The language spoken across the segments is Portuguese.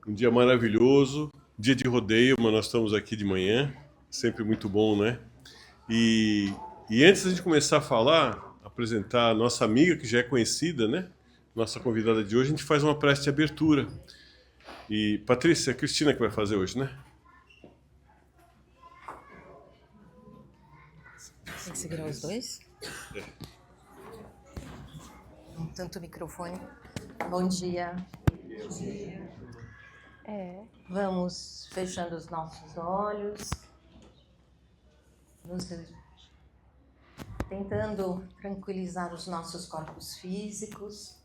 Um dia maravilhoso, dia de rodeio, mas nós estamos aqui de manhã, sempre muito bom, né? E, e antes de começar a falar, apresentar a nossa amiga que já é conhecida, né? Nossa convidada de hoje, a gente faz uma prece de abertura. E Patrícia, é a Cristina que vai fazer hoje, né? Tem que segurar os dois? Tanto o microfone. Bom dia. Vamos fechando os nossos olhos, tentando tranquilizar os nossos corpos físicos,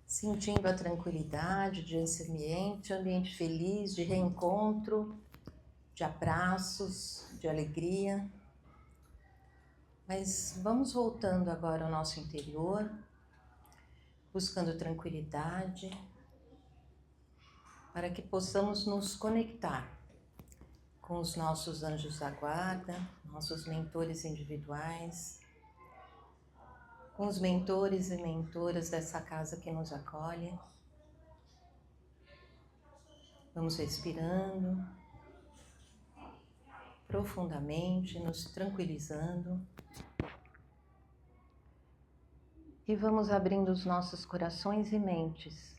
sentindo a tranquilidade de ambiente feliz, de reencontro, de abraços, de alegria. Mas vamos voltando agora ao nosso interior, buscando tranquilidade, para que possamos nos conectar com os nossos anjos da guarda, nossos mentores individuais, com os mentores e mentoras dessa casa que nos acolhe. Vamos respirando profundamente, nos tranquilizando. E vamos abrindo os nossos corações e mentes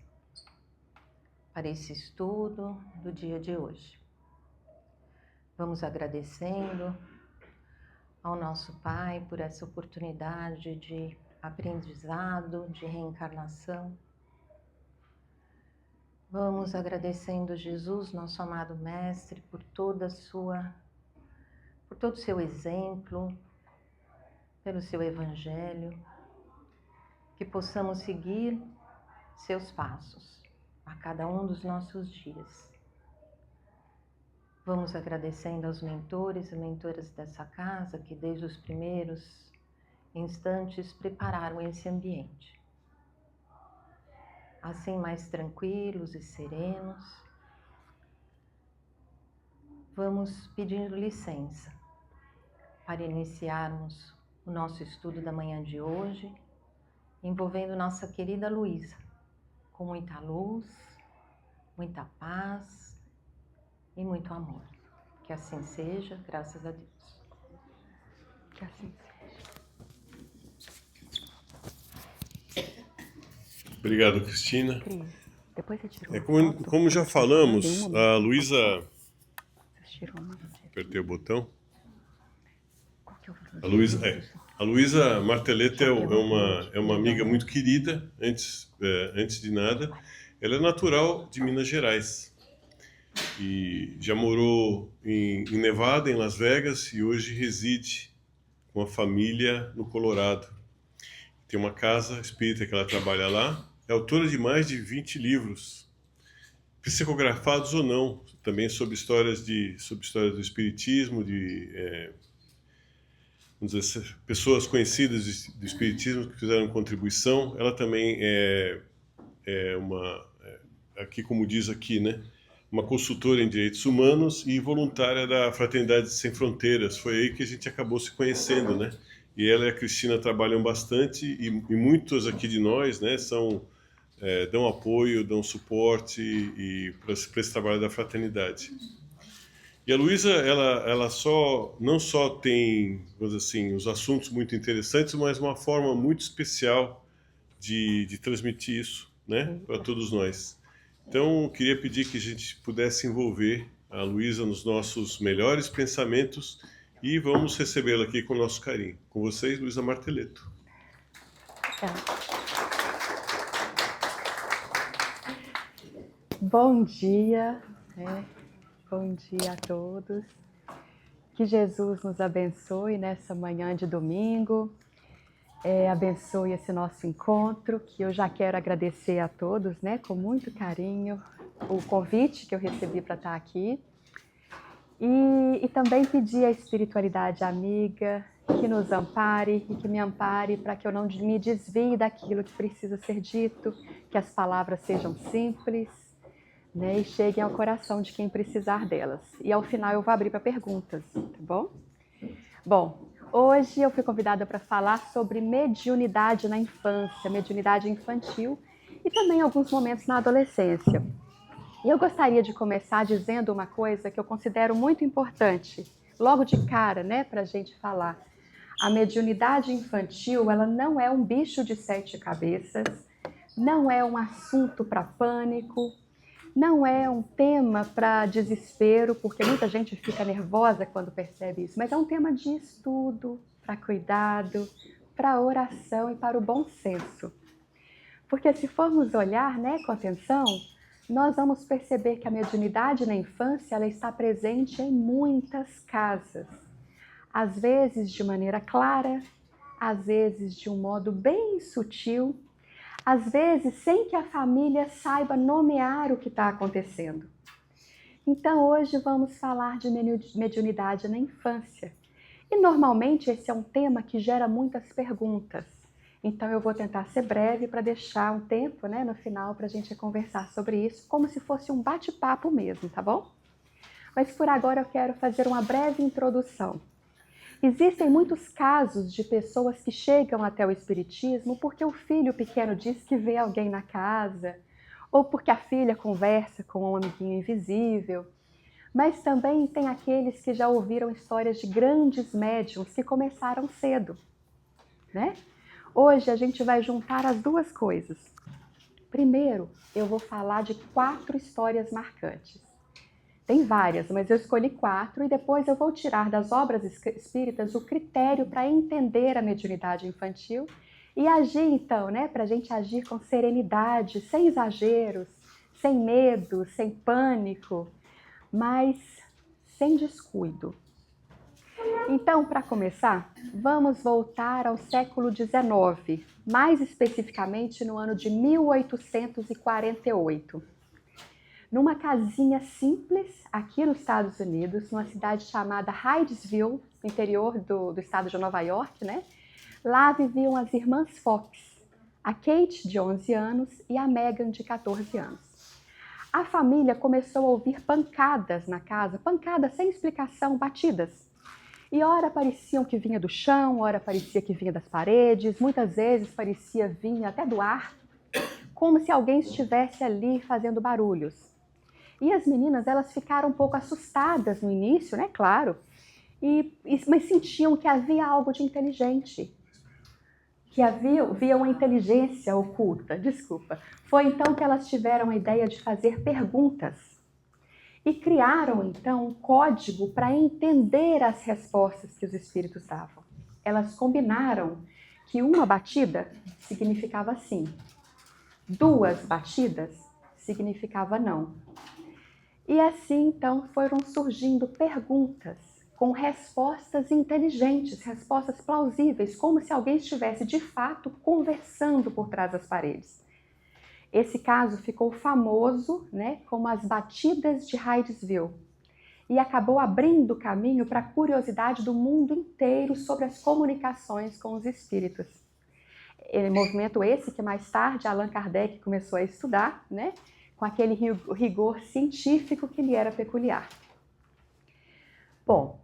para esse estudo do dia de hoje. Vamos agradecendo ao nosso Pai por essa oportunidade de aprendizado, de reencarnação. Vamos agradecendo Jesus, nosso amado Mestre, por todo o seu exemplo, pelo seu Evangelho, que possamos seguir seus passos a cada um dos nossos dias. Vamos agradecendo aos mentores e mentoras dessa casa que desde os primeiros instantes prepararam esse ambiente. Assim, mais tranquilos e serenos, vamos pedindo licença para iniciarmos o nosso estudo da manhã de hoje, envolvendo nossa querida Luísa, com muita luz, muita paz e muito amor. Que assim seja, graças a Deus. Que assim seja. Obrigado, Cristina. Cris, depois você tirou uma foto? Como já falamos, a Luísa... Você tirou uma? Apertei o botão. Qual que é o valor? A Luísa Martelletto é uma amiga muito querida, antes de nada. Ela é natural de Minas Gerais e já morou em Nevada, em Las Vegas, e hoje reside com a família no Colorado. Tem uma casa espírita que ela trabalha lá. É autora de mais de 20 livros, psicografados ou não, também sobre histórias do espiritismo, vamos dizer, pessoas conhecidas do espiritismo que fizeram contribuição. Ela também aqui como diz aqui, né, uma consultora em direitos humanos e voluntária da Fraternidade Sem Fronteiras. Foi aí que a gente acabou se conhecendo, né? E ela e a Cristina trabalham bastante e muitos aqui de nós, né, dão apoio, dão suporte para esse trabalho da fraternidade. E a Luísa, ela não só tem, vamos dizer assim, os assuntos muito interessantes, mas uma forma muito especial de transmitir isso, né, para todos nós. Então, eu queria pedir que a gente pudesse envolver a Luísa nos nossos melhores pensamentos e vamos recebê-la aqui com o nosso carinho. Com vocês, Luísa Martelletto. Bom dia, bom dia a todos. Que Jesus nos abençoe nessa manhã de domingo, abençoe esse nosso encontro, que eu já quero agradecer a todos, né, com muito carinho, o convite que eu recebi para estar aqui. E também pedir à espiritualidade amiga que nos ampare e que me ampare para que eu não me desvie daquilo que precisa ser dito, que as palavras sejam simples, né, e cheguem ao coração de quem precisar delas. E ao final eu vou abrir para perguntas, tá bom? Bom, hoje eu fui convidada para falar sobre mediunidade na infância, mediunidade infantil, e e também alguns momentos na adolescência. E eu gostaria de começar dizendo uma coisa que eu considero muito importante, logo de cara, né, para a gente falar. A mediunidade infantil, ela não é um bicho de 7 cabeças, não é um assunto para pânico, não é um tema para desespero, porque muita gente fica nervosa quando percebe isso, mas é um tema de estudo, para cuidado, para oração e para o bom senso. Porque se formos olhar, né, com atenção, nós vamos perceber que a mediunidade na infância ela está presente em muitas casas. Às vezes de maneira clara, às vezes de um modo bem sutil, às vezes sem que a família saiba nomear o que está acontecendo. Então hoje vamos falar de mediunidade na infância. E normalmente esse é um tema que gera muitas perguntas. Então eu vou tentar ser breve para deixar um tempo, né, no final para a gente conversar sobre isso, como se fosse um bate-papo mesmo, tá bom? Mas por agora eu quero fazer uma breve introdução. Existem muitos casos de pessoas que chegam até o espiritismo porque o filho pequeno diz que vê alguém na casa, ou porque a filha conversa com um amiguinho invisível. Mas também tem aqueles que já ouviram histórias de grandes médiums que começaram cedo, né? Hoje a gente vai juntar as duas coisas. Primeiro, eu vou falar de 4 histórias marcantes. Tem várias, mas eu escolhi 4 e depois eu vou tirar das obras espíritas o critério para entender a mediunidade infantil e agir então, né, para a gente agir com serenidade, sem exageros, sem medo, sem pânico, mas sem descuido. Então, para começar, vamos voltar ao século XIX, mais especificamente no ano de 1848. Numa casinha simples, aqui nos Estados Unidos, numa cidade chamada Hydesville, no interior do estado de Nova York, né? Lá viviam as irmãs Fox, a Kate, de 11 anos, e a Megan, de 14 anos. A família começou a ouvir pancadas na casa, pancadas sem explicação, batidas. E ora pareciam que vinha do chão, ora parecia que vinha das paredes, muitas vezes parecia vinha até do ar, como se alguém estivesse ali fazendo barulhos. E as meninas, elas ficaram um pouco assustadas no início, né, claro, mas sentiam que havia algo de inteligente, que havia uma inteligência oculta, desculpa. Foi então que elas tiveram a ideia de fazer perguntas. E criaram, então, um código para entender as respostas que os espíritos davam. Elas combinaram que uma batida significava sim, 2 batidas significava não. E assim, então, foram surgindo perguntas com respostas inteligentes, respostas plausíveis, como se alguém estivesse, de fato, conversando por trás das paredes. Esse caso ficou famoso, né, como as batidas de Hydesville e acabou abrindo caminho para a curiosidade do mundo inteiro sobre as comunicações com os espíritos. Movimento esse que mais tarde Allan Kardec começou a estudar, né, com aquele rigor científico que lhe era peculiar. Bom,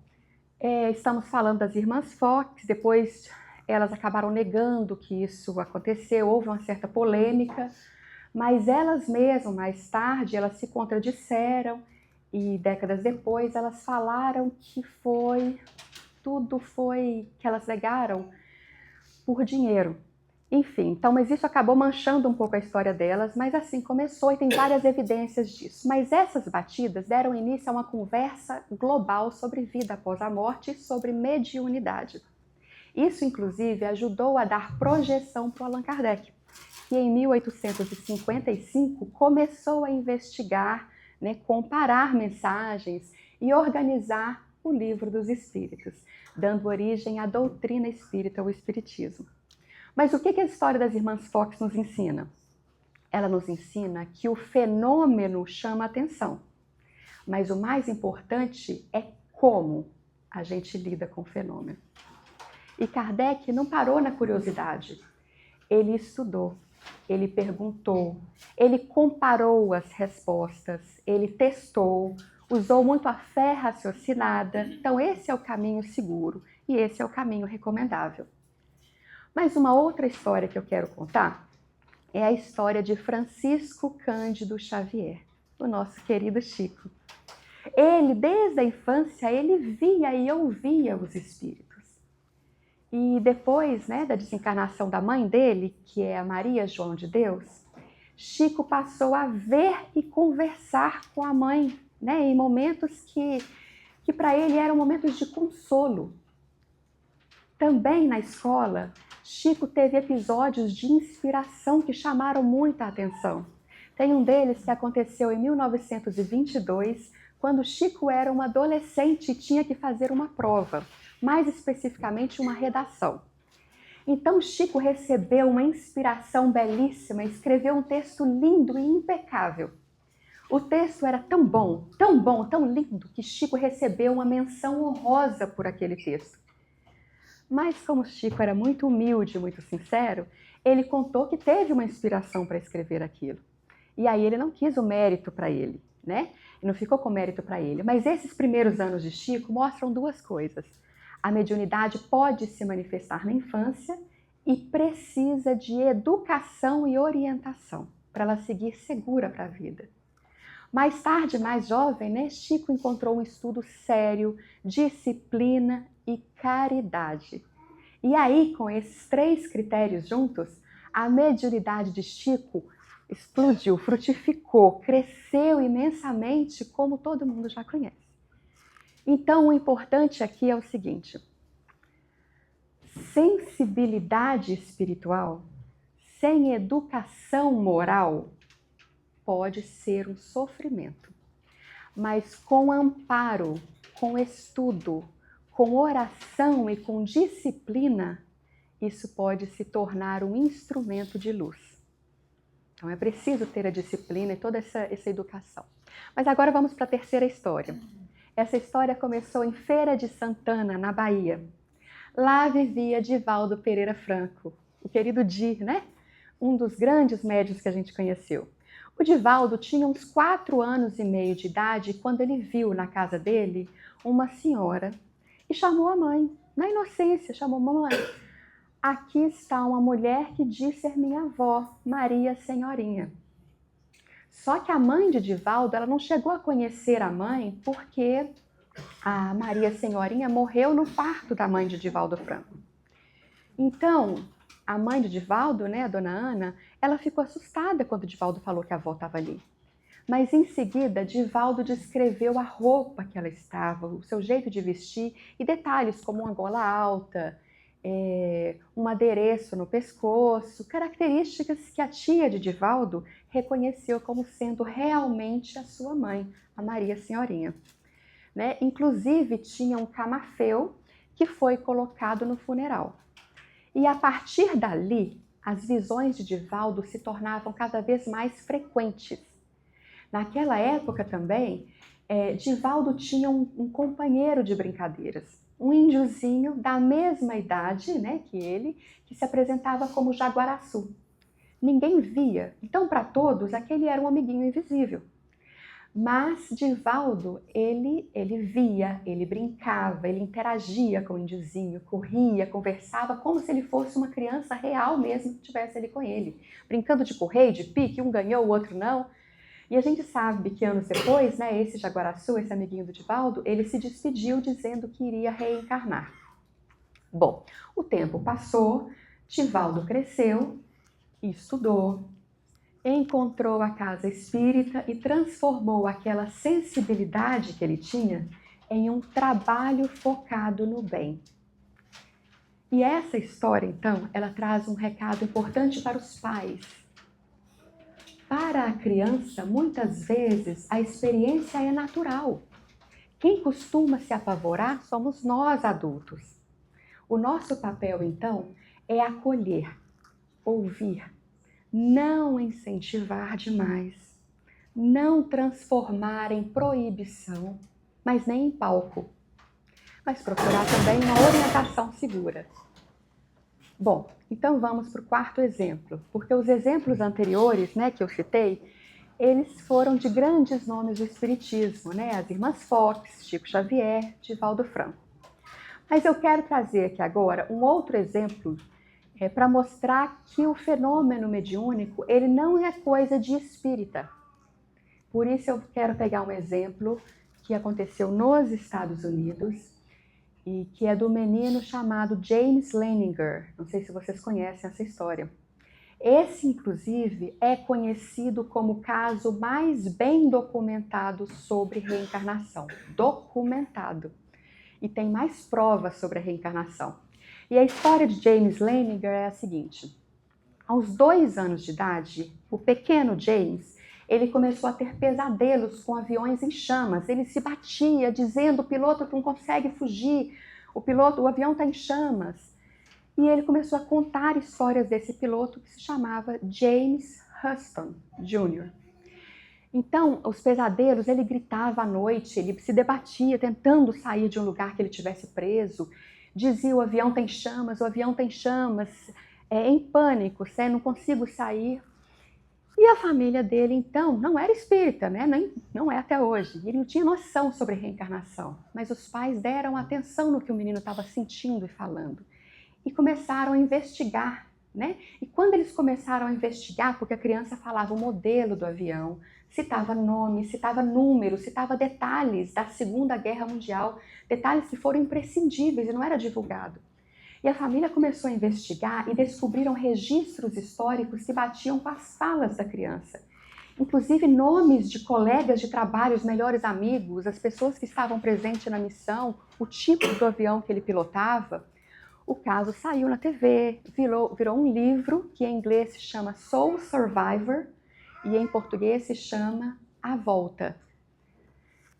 estamos falando das irmãs Fox, depois elas acabaram negando que isso aconteceu, houve uma certa polêmica, mas elas mesmas, mais tarde, elas se contradisseram e décadas depois elas falaram que tudo foi que elas negaram por dinheiro. Enfim, então, mas isso acabou manchando um pouco a história delas, mas assim começou e tem várias evidências disso. Mas essas batidas deram início a uma conversa global sobre vida após a morte e sobre mediunidade. Isso, inclusive, ajudou a dar projeção para o Allan Kardec, que em 1855 começou a investigar, né, comparar mensagens e organizar o Livro dos Espíritos, dando origem à doutrina espírita, o Espiritismo. Mas o que a história das irmãs Fox nos ensina? Ela nos ensina que o fenômeno chama a atenção, mas o mais importante é como a gente lida com o fenômeno. E Kardec não parou na curiosidade, ele estudou. Ele perguntou, ele comparou as respostas, ele testou, usou muito a fé raciocinada. Então esse é o caminho seguro e esse é o caminho recomendável. Mas uma outra história que eu quero contar é a história de Francisco Cândido Xavier, o nosso querido Chico. Ele, desde a infância, ele via e ouvia os espíritos. E depois, né, da desencarnação da mãe dele, que é a Maria João de Deus, Chico passou a ver e conversar com a mãe, né, em momentos que para ele eram momentos de consolo. Também na escola, Chico teve episódios de inspiração que chamaram muita atenção. Tem um deles que aconteceu em 1922, quando Chico era um adolescente e tinha que fazer uma prova, mais especificamente uma redação. Então Chico recebeu uma inspiração belíssima, escreveu um texto lindo e impecável. O texto era tão bom, tão lindo, que Chico recebeu uma menção honrosa por aquele texto. Mas como Chico era muito humilde, muito sincero, ele contou que teve uma inspiração para escrever aquilo. E aí ele não quis o mérito para ele, né? Não ficou com mérito para ele. Mas esses primeiros anos de Chico mostram duas coisas. A mediunidade pode se manifestar na infância e precisa de educação e orientação para ela seguir segura para a vida. Mais tarde, mais jovem, né, Chico encontrou um estudo sério, disciplina e caridade. E aí, com esses três critérios juntos, a mediunidade de Chico explodiu, frutificou, cresceu imensamente, como todo mundo já conhece. Então, o importante aqui é o seguinte: sensibilidade espiritual sem educação moral pode ser um sofrimento, mas com amparo, com estudo, com oração e com disciplina, isso pode se tornar um instrumento de luz. Então é preciso ter a disciplina e toda essa educação. Mas agora vamos para a terceira história. Essa história começou em Feira de Santana, na Bahia. Lá vivia Divaldo Pereira Franco, o querido Di, né? Um dos grandes médiuns que a gente conheceu. O Divaldo tinha uns 4 anos e meio de idade quando ele viu na casa dele uma senhora e chamou a mãe. Na inocência, chamou: mamãe, aqui está uma mulher que diz ser minha avó, Maria Senhorinha. Só que a mãe de Divaldo, ela não chegou a conhecer a mãe porque a Maria Senhorinha morreu no parto da mãe de Divaldo Franco. Então, a mãe de Divaldo, né, a dona Ana, ela ficou assustada quando Divaldo falou que a avó estava ali. Mas em seguida, Divaldo descreveu a roupa que ela estava, o seu jeito de vestir e detalhes como uma gola alta, um adereço no pescoço, características que a tia de Divaldo reconheceu como sendo realmente a sua mãe, a Maria Senhorinha. Né? Inclusive, tinha um camafeu que foi colocado no funeral. E a partir dali, as visões de Divaldo se tornavam cada vez mais frequentes. Naquela época também, Divaldo tinha um companheiro de brincadeiras, um índiozinho da mesma idade, né, que ele, que se apresentava como Jaguaraçu. Ninguém via, então para todos aquele era um amiguinho invisível. Mas Divaldo, ele via, ele brincava, ele interagia com o índiozinho, corria, conversava como se ele fosse uma criança real mesmo que estivesse ali com ele, brincando de correr, de pique, um ganhou, o outro não. E a gente sabe que anos depois, né, esse Jaguaraçu, esse amiguinho do Divaldo, ele se despediu dizendo que iria reencarnar. Bom, o tempo passou, Divaldo cresceu, estudou, encontrou a casa espírita e transformou aquela sensibilidade que ele tinha em um trabalho focado no bem. E essa história, então, ela traz um recado importante para os pais. Para a criança, muitas vezes, a experiência é natural. Quem costuma se apavorar somos nós, adultos. O nosso papel, então, é acolher, ouvir, não incentivar demais, não transformar em proibição, mas nem em palco, mas procurar também uma orientação segura. Bom, então vamos para o quarto exemplo, porque os exemplos anteriores, né, que eu citei, eles foram de grandes nomes do espiritismo, né, as irmãs Fox, Chico Xavier, Divaldo Franco. Mas eu quero trazer aqui agora um outro exemplo para mostrar que o fenômeno mediúnico ele não é coisa de espírita. Por isso eu quero pegar um exemplo que aconteceu nos Estados Unidos e que é do menino chamado James Leininger. Não sei se vocês conhecem essa história. Esse, inclusive, é conhecido como o caso mais bem documentado sobre reencarnação. Documentado. E tem mais provas sobre a reencarnação. E a história de James Leininger é a seguinte. Aos 2 anos de idade, o pequeno James, ele começou a ter pesadelos com aviões em chamas. Ele se batia, dizendo, o piloto não consegue fugir, o avião está em chamas. E ele começou a contar histórias desse piloto que se chamava James Huston Jr. Então, os pesadelos, ele gritava à noite, ele se debatia, tentando sair de um lugar que ele tivesse preso. Dizia, o avião tem chamas, em pânico, não consigo sair. E a família dele, então, não era espírita, né? Não é até hoje. Ele não tinha noção sobre reencarnação. Mas os pais deram atenção no que o menino estava sentindo e falando. E começaram a investigar, né? E quando eles começaram a investigar, porque a criança falava o modelo do avião, citava nome, citava número, citava detalhes da Segunda Guerra Mundial, detalhes que foram imprescindíveis e não era divulgado. E a família começou a investigar e descobriram registros históricos que batiam com as falas da criança. Inclusive nomes de colegas de trabalho, os melhores amigos, as pessoas que estavam presentes na missão, o tipo do avião que ele pilotava. O caso saiu na TV, virou um livro que em inglês se chama Soul Survivor e em português se chama A Volta.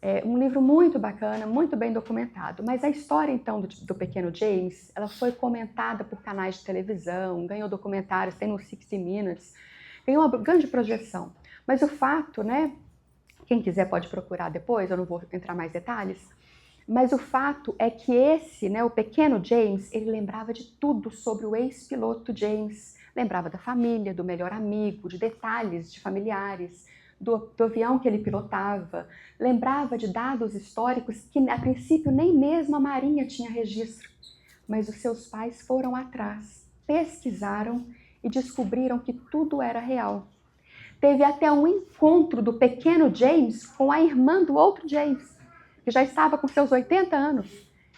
É um livro muito bacana, muito bem documentado. Mas a história, então, do pequeno James, ela foi comentada por canais de televisão, ganhou documentários, tem no 60 Minutes, ganhou uma grande projeção. Mas o fato, né, quem quiser pode procurar depois, eu não vou entrar mais detalhes, mas o fato é que esse, né, o pequeno James, ele lembrava de tudo sobre o ex-piloto James. Lembrava da família, do melhor amigo, de detalhes de familiares, do avião que ele pilotava. Lembrava de dados históricos que, a princípio, nem mesmo a Marinha tinha registro. Mas os seus pais foram atrás, pesquisaram e descobriram que tudo era real. Teve até um encontro do pequeno James com a irmã do outro James, que já estava com seus 80 anos,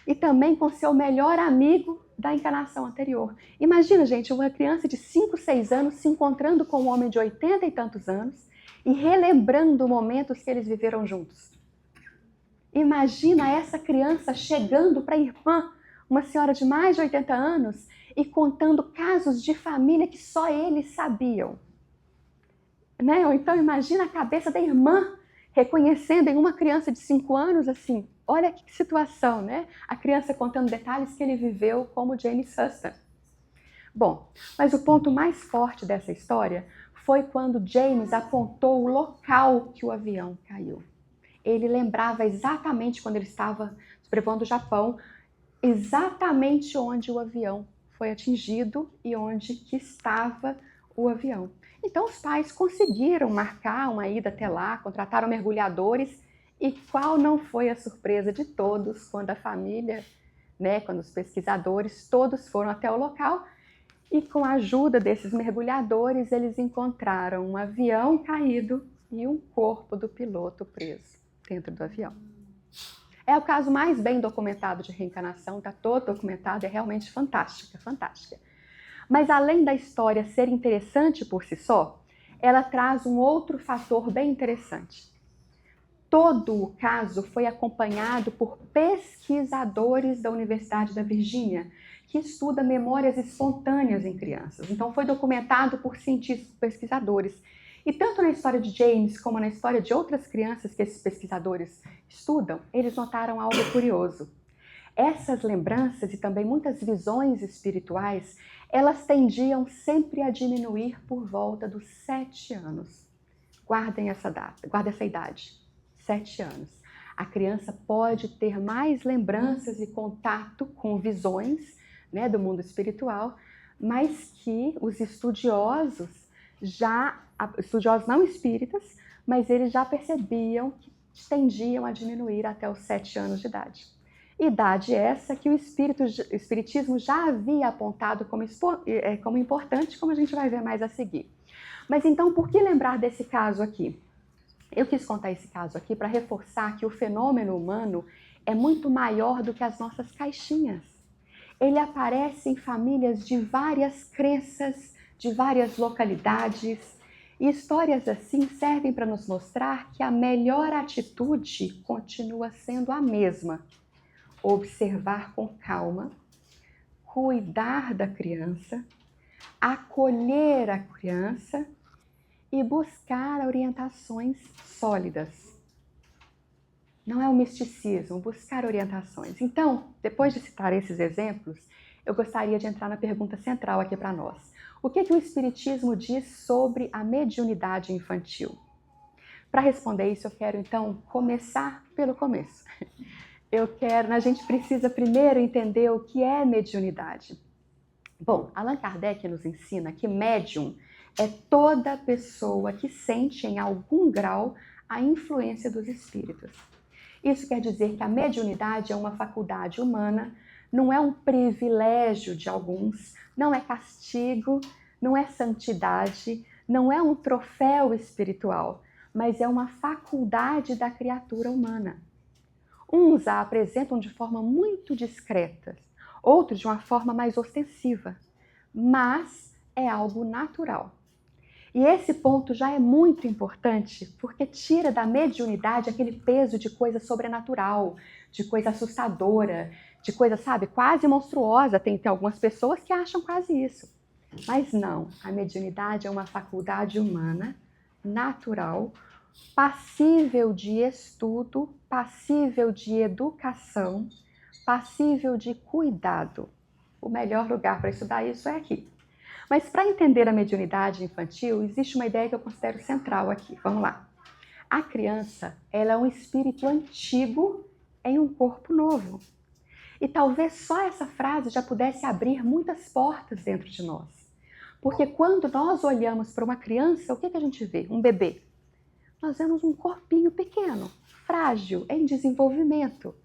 e também com seu melhor amigo da encarnação anterior. Imagina, gente, uma criança de 5, 6 anos se encontrando com um homem de 80 e tantos anos e relembrando momentos que eles viveram juntos. Imagina essa criança chegando para a irmã, uma senhora de mais de 80 anos, e contando casos de família que só eles sabiam. Né? Ou então imagina a cabeça da irmã reconhecendo em uma criança de 5 anos, assim, olha que situação, né? A criança contando detalhes que ele viveu como James Huston. Bom, mas o ponto mais forte dessa história foi quando James apontou o local que o avião caiu. Ele lembrava exatamente quando ele estava sobrevoando o Japão, exatamente onde o avião foi atingido e onde que estava o avião. Então os pais conseguiram marcar uma ida até lá, contrataram mergulhadores, e qual não foi a surpresa de todos quando a família, né, quando os pesquisadores todos foram até o local e com a ajuda desses mergulhadores eles encontraram um avião caído e um corpo do piloto preso dentro do avião. É o caso mais bem documentado de reencarnação, está todo documentado, é realmente fantástica, fantástica. Mas além da história ser interessante por si só, ela traz um outro fator bem interessante. Todo o caso foi acompanhado por pesquisadores da Universidade da Virgínia, que estuda memórias espontâneas em crianças. Então foi documentado por cientistas pesquisadores. E tanto na história de James como na história de outras crianças que esses pesquisadores estudam, eles notaram algo curioso. Essas lembranças e também muitas visões espirituais, elas tendiam sempre a diminuir por volta dos 7 anos. Guardem essa data, guardem essa idade, 7 anos. A criança pode ter mais lembranças e contato com visões, né, do mundo espiritual, mas que os estudiosos não espíritas, mas eles já percebiam que tendiam a diminuir até os 7 anos de idade. Idade essa que o Espiritismo já havia apontado como importante, como a gente vai ver mais a seguir. Mas então, por que lembrar desse caso aqui? Eu quis contar esse caso aqui para reforçar que o fenômeno humano é muito maior do que as nossas caixinhas. Ele aparece em famílias de várias crenças, de várias localidades, e histórias assim servem para nos mostrar que a melhor atitude continua sendo a mesma: observar com calma, cuidar da criança, acolher a criança e buscar orientações sólidas. Não é o misticismo, buscar orientações. Então, depois de citar esses exemplos, eu gostaria de entrar na pergunta central aqui para nós. O que o Espiritismo diz sobre a mediunidade infantil? Para responder isso, eu quero então começar pelo começo. A gente precisa primeiro entender o que é mediunidade. Bom, Allan Kardec nos ensina que médium é toda pessoa que sente em algum grau a influência dos espíritos. Isso quer dizer que a mediunidade é uma faculdade humana, não é um privilégio de alguns, não é castigo, não é santidade, não é um troféu espiritual, mas é uma faculdade da criatura humana. Uns a apresentam de forma muito discreta, outros de uma forma mais ostensiva, mas é algo natural. E esse ponto já é muito importante, porque tira da mediunidade aquele peso de coisa sobrenatural, de coisa assustadora, de coisa, sabe, quase monstruosa. Tem algumas pessoas que acham quase isso. Mas não, a mediunidade é uma faculdade humana, natural, passível de estudo, passível de educação, passível de cuidado. O melhor lugar para estudar isso é aqui. Mas para entender a mediunidade infantil, existe uma ideia que eu considero central aqui. Vamos lá. A criança, ela é um espírito antigo em um corpo novo. E talvez só essa frase já pudesse abrir muitas portas dentro de nós. Porque quando nós olhamos para uma criança, o que a gente vê? Um bebê. Nós vemos um corpinho pequeno, frágil, em desenvolvimento,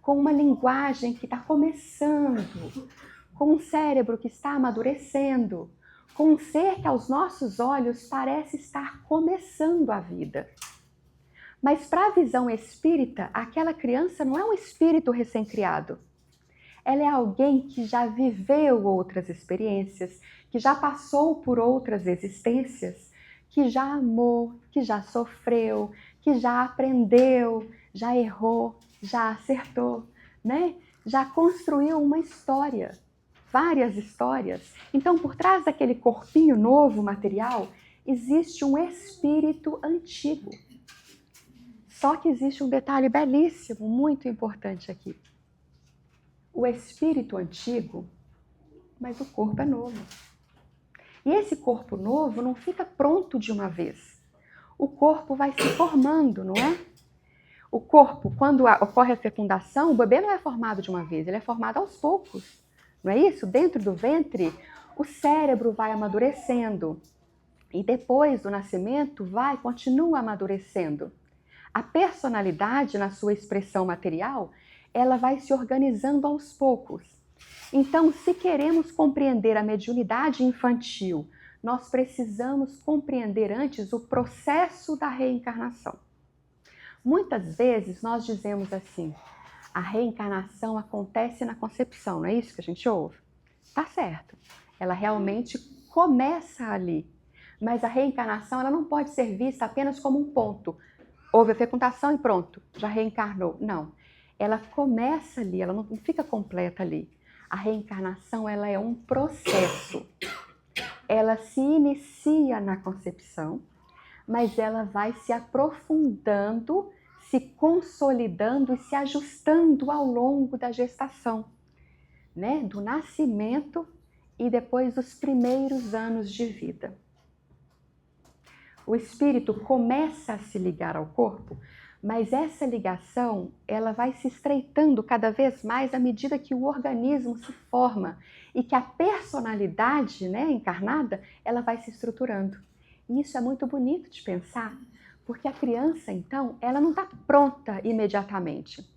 com uma linguagem que está começando, com um cérebro que está amadurecendo, com um ser que aos nossos olhos parece estar começando a vida. Mas para a visão espírita, aquela criança não é um espírito recém-criado. Ela é alguém que já viveu outras experiências, que já passou por outras existências, que já amou, que já sofreu, que já aprendeu, já errou, já acertou, né? Já construiu uma história. Várias histórias. Então, por trás daquele corpinho novo, material, existe um espírito antigo. Só que existe um detalhe belíssimo, muito importante aqui. O espírito antigo, mas o corpo é novo. E esse corpo novo não fica pronto de uma vez. O corpo vai se formando, não é? O corpo, quando ocorre a fecundação, o bebê não é formado de uma vez, ele é formado aos poucos. Não é isso? Dentro do ventre, o cérebro vai amadurecendo. E depois do nascimento, continua amadurecendo. A personalidade, na sua expressão material, ela vai se organizando aos poucos. Então, se queremos compreender a mediunidade infantil, nós precisamos compreender antes o processo da reencarnação. Muitas vezes nós dizemos assim: a reencarnação acontece na concepção, não é isso que a gente ouve? Tá certo, ela realmente começa ali, mas a reencarnação ela não pode ser vista apenas como um ponto. Houve a fecundação e pronto, já reencarnou. Não, ela começa ali, ela não fica completa ali. A reencarnação ela é um processo. Ela se inicia na concepção, mas ela vai se aprofundando, se consolidando e se ajustando ao longo da gestação, né? Do nascimento e depois dos primeiros anos de vida. O espírito começa a se ligar ao corpo, mas essa ligação ela vai se estreitando cada vez mais à medida que o organismo se forma e que a personalidade, né, encarnada, ela vai se estruturando. E isso é muito bonito de pensar, porque a criança, então, ela não está pronta imediatamente.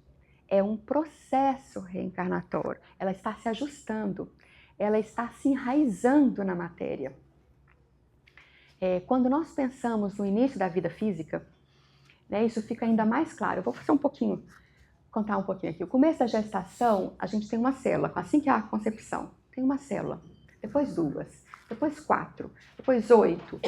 é um processo reencarnatório. Ela está se ajustando, ela está se enraizando na matéria. Quando nós pensamos no início da vida física, né, isso fica ainda mais claro. Eu vou contar um pouquinho aqui. O começo da gestação, a gente tem uma célula, assim que há a concepção, tem uma célula, depois 2, depois 4, depois 8,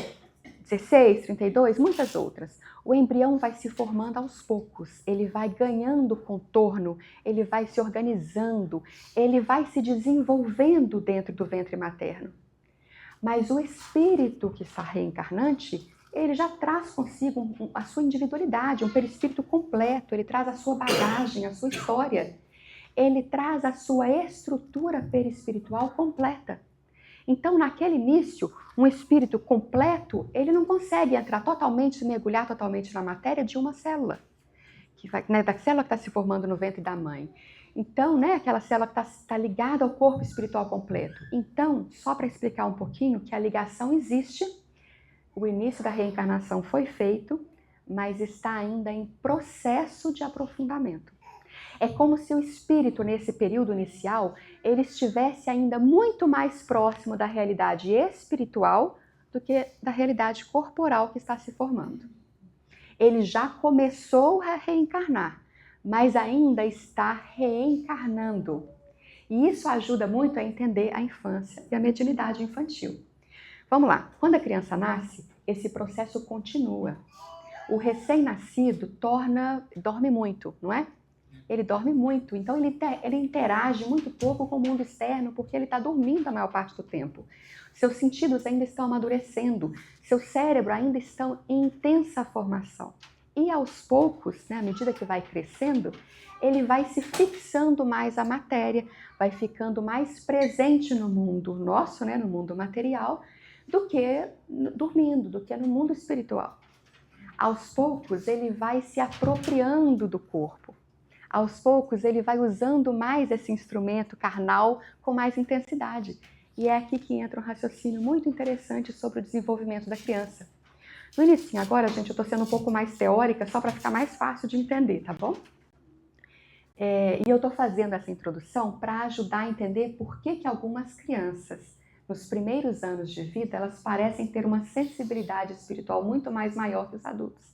16, 32, muitas outras. O embrião vai se formando aos poucos, ele vai ganhando contorno, ele vai se organizando, ele vai se desenvolvendo dentro do ventre materno. Mas o espírito que está reencarnante, ele já traz consigo a sua individualidade, um perispírito completo, ele traz a sua bagagem, a sua história, ele traz a sua estrutura perispiritual completa. Então, naquele início, um espírito completo, ele não consegue entrar totalmente, mergulhar totalmente na matéria de uma célula, da célula que está se formando no ventre da mãe. Então, né, aquela célula que está ligada ao corpo espiritual completo. Então, só para explicar um pouquinho que a ligação existe, o início da reencarnação foi feito, mas está ainda em processo de aprofundamento. É como se o espírito, nesse período inicial, ele estivesse ainda muito mais próximo da realidade espiritual do que da realidade corporal que está se formando. Ele já começou a reencarnar, mas ainda está reencarnando. E isso ajuda muito a entender a infância e a mediunidade infantil. Vamos lá, quando a criança nasce, esse processo continua. O recém-nascido dorme muito, não é? Ele dorme muito, então ele interage muito pouco com o mundo externo, porque ele está dormindo a maior parte do tempo. Seus sentidos ainda estão amadurecendo, seu cérebro ainda está em intensa formação. E aos poucos, né, à medida que vai crescendo, ele vai se fixando mais à matéria, vai ficando mais presente no mundo nosso, né, no mundo material, do que dormindo, do que no mundo espiritual. Aos poucos, ele vai se apropriando do corpo. Aos poucos, ele vai usando mais esse instrumento carnal com mais intensidade. E é aqui que entra um raciocínio muito interessante sobre o desenvolvimento da criança. No início, agora, gente, eu estou sendo um pouco mais teórica, só para ficar mais fácil de entender, tá bom? E eu estou fazendo essa introdução para ajudar a entender por que algumas crianças, nos primeiros anos de vida, elas parecem ter uma sensibilidade espiritual muito mais maior que os adultos.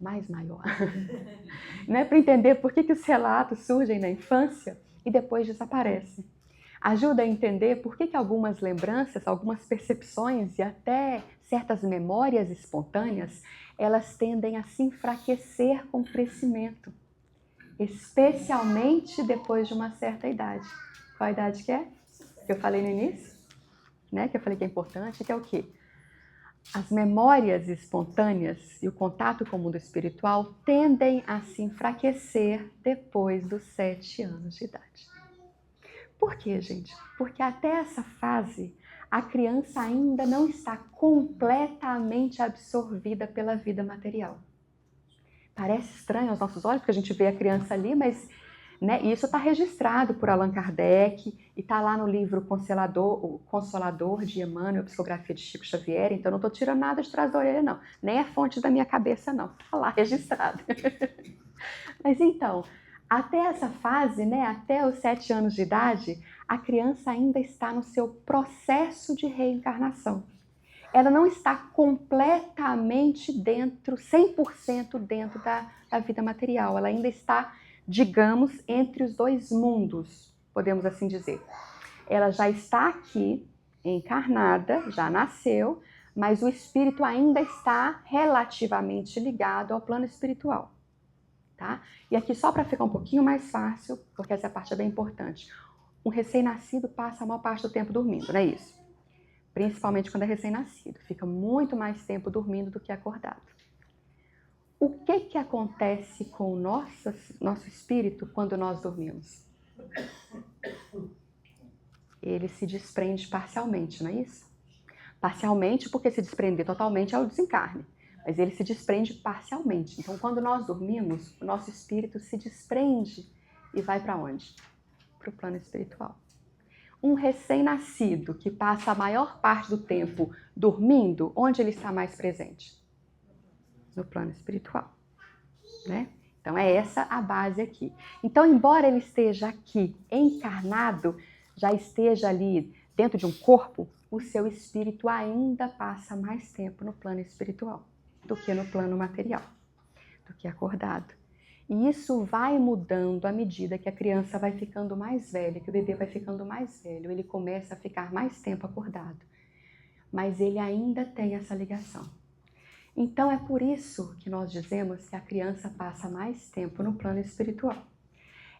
Mais maior. Né? Para entender por que os relatos surgem na infância e depois desaparecem. Ajuda a entender por que algumas lembranças, algumas percepções e até certas memórias espontâneas, elas tendem a se enfraquecer com o crescimento. Especialmente depois de uma certa idade. Qual a idade que é? Que eu falei no início? Né? Que eu falei que é importante, que é o quê? As memórias espontâneas e o contato com o mundo espiritual tendem a se enfraquecer depois dos 7 anos de idade. Por quê, gente? Porque até essa fase, a criança ainda não está completamente absorvida pela vida material. Parece estranho aos nossos olhos, porque a gente vê a criança ali, mas né, isso está registrado por Allan Kardec e está lá no livro O Consolador de Emmanuel, Psicografia de Chico Xavier, então não estou tirando nada de trás da orelha, não. Nem é fonte da minha cabeça, não. Está lá registrado. Mas então, até essa fase, né, até os 7 anos de idade, a criança ainda está no seu processo de reencarnação. Ela não está completamente dentro, 100% dentro da vida material. Ela ainda está, digamos, entre os 2 mundos, podemos assim dizer. Ela já está aqui, encarnada, já nasceu, mas o espírito ainda está relativamente ligado ao plano espiritual. Tá? E aqui só para ficar um pouquinho mais fácil, porque essa parte é bem importante. Um recém-nascido passa a maior parte do tempo dormindo, não é isso? Principalmente quando é recém-nascido. Fica muito mais tempo dormindo do que acordado. O que acontece com o nosso espírito quando nós dormimos? Ele se desprende parcialmente, não é isso? Parcialmente porque se desprender totalmente é o desencarne. Mas ele se desprende parcialmente. Então, quando nós dormimos, o nosso espírito se desprende e vai para onde? Para o plano espiritual. Um recém-nascido que passa a maior parte do tempo dormindo, onde ele está mais presente? No plano espiritual. Né? Então é essa a base aqui. Então, embora ele esteja aqui encarnado, já esteja ali dentro de um corpo, o seu espírito ainda passa mais tempo no plano espiritual do que no plano material, do que acordado. E isso vai mudando à medida que a criança vai ficando mais velha, que o bebê vai ficando mais velho, ele começa a ficar mais tempo acordado. Mas ele ainda tem essa ligação. Então é por isso que nós dizemos que a criança passa mais tempo no plano espiritual.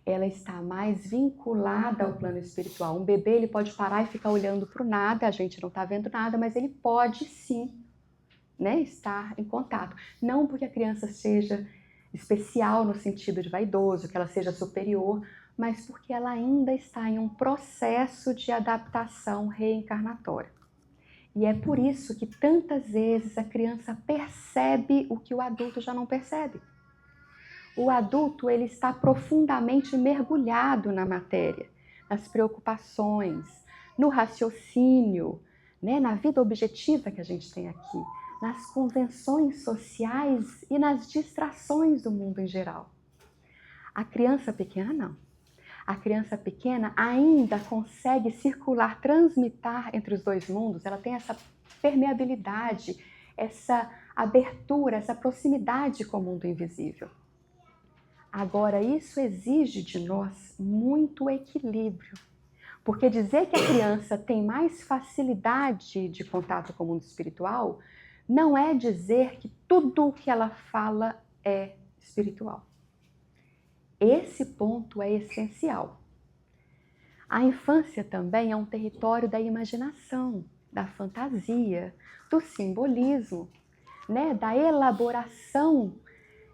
Ela está mais vinculada ao plano espiritual. Um bebê ele pode parar e ficar olhando para o nada, a gente não está vendo nada, mas ele pode sim, né, estar em contato. Não porque a criança seja especial no sentido de vaidoso, que ela seja superior, mas porque ela ainda está em um processo de adaptação reencarnatória. E é por isso que tantas vezes a criança percebe o que o adulto já não percebe. O adulto ele está profundamente mergulhado na matéria, nas preocupações, no raciocínio, né, na vida objetiva que a gente tem aqui, nas convenções sociais e nas distrações do mundo em geral. A criança pequena não. A criança pequena ainda consegue circular, transmitir entre os dois mundos, ela tem essa permeabilidade, essa abertura, essa proximidade com o mundo invisível. Agora, isso exige de nós muito equilíbrio, porque dizer que a criança tem mais facilidade de contato com o mundo espiritual não é dizer que tudo o que ela fala é espiritual. Esse ponto é essencial. A infância também é um território da imaginação, da fantasia, do simbolismo, né? Da elaboração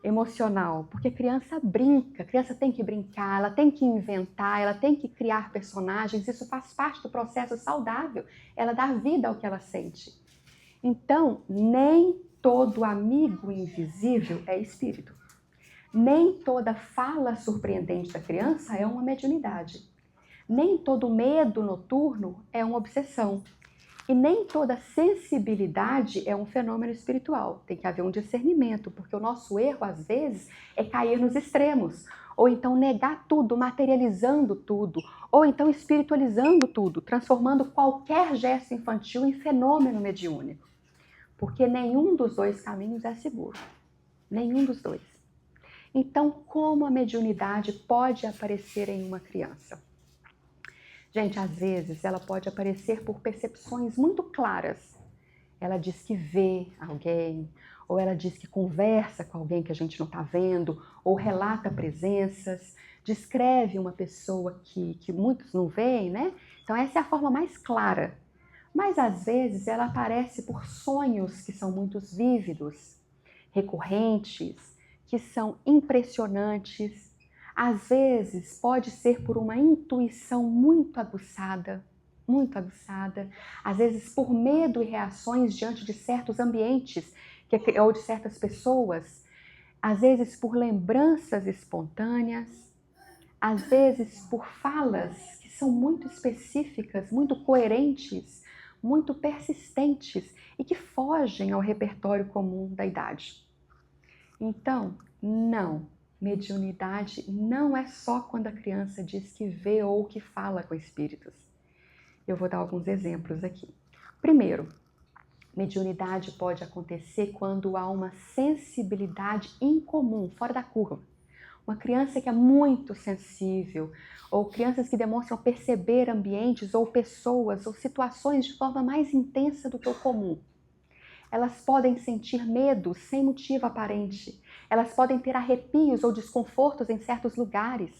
emocional, porque a criança brinca, a criança tem que brincar, ela tem que inventar, ela tem que criar personagens, isso faz parte do processo saudável, ela dá vida ao que ela sente. Então, nem todo amigo invisível é espírito. Nem toda fala surpreendente da criança é uma mediunidade. Nem todo medo noturno é uma obsessão. E nem toda sensibilidade é um fenômeno espiritual. Tem que haver um discernimento, porque o nosso erro, às vezes, é cair nos extremos. Ou então negar tudo, materializando tudo. Ou então espiritualizando tudo, transformando qualquer gesto infantil em fenômeno mediúnico. Porque nenhum dos dois caminhos é seguro. Nenhum dos dois. Então, como a mediunidade pode aparecer em uma criança? Gente, às vezes ela pode aparecer por percepções muito claras. Ela diz que vê alguém, ou ela diz que conversa com alguém que a gente não está vendo, ou relata presenças, descreve uma pessoa que muitos não veem, né? Então essa é a forma mais clara. Mas às vezes ela aparece por sonhos que são muito vívidos, recorrentes, que são impressionantes. Às vezes pode ser por uma intuição muito aguçada, às vezes por medo e reações diante de certos ambientes ou de certas pessoas, às vezes por lembranças espontâneas, às vezes por falas que são muito específicas, muito coerentes, muito persistentes e que fogem ao repertório comum da idade. Então, não. Mediunidade não é só quando a criança diz que vê ou que fala com espíritos. Eu vou dar alguns exemplos aqui. Primeiro, mediunidade pode acontecer quando há uma sensibilidade incomum, fora da curva. Uma criança que é muito sensível, ou crianças que demonstram perceber ambientes ou pessoas ou situações de forma mais intensa do que o comum. Elas podem sentir medo sem motivo aparente. Elas podem ter arrepios ou desconfortos em certos lugares.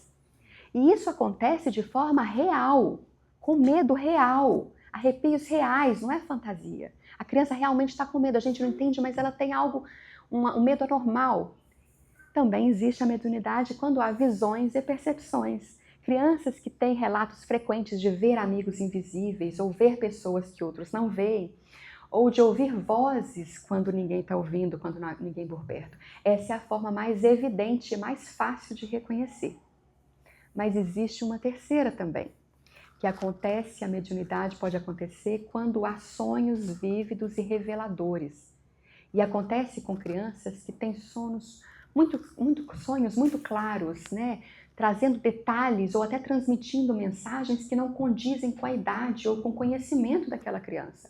E isso acontece de forma real, com medo real, arrepios reais, não é fantasia. A criança realmente está com medo, a gente não entende, mas ela tem algo, um medo anormal. Também existe a mediunidade quando há visões e percepções. Crianças que têm relatos frequentes de ver amigos invisíveis ou ver pessoas que outros não veem, ou de ouvir vozes quando ninguém está ouvindo, quando ninguém por perto. Essa é a forma mais evidente e mais fácil de reconhecer. Mas existe uma terceira também, que acontece, a mediunidade pode acontecer quando há sonhos vívidos e reveladores. E acontece com crianças que têm sonhos muitos sonhos muito claros, né? Trazendo detalhes ou até transmitindo mensagens que não condizem com a idade ou com o conhecimento daquela criança.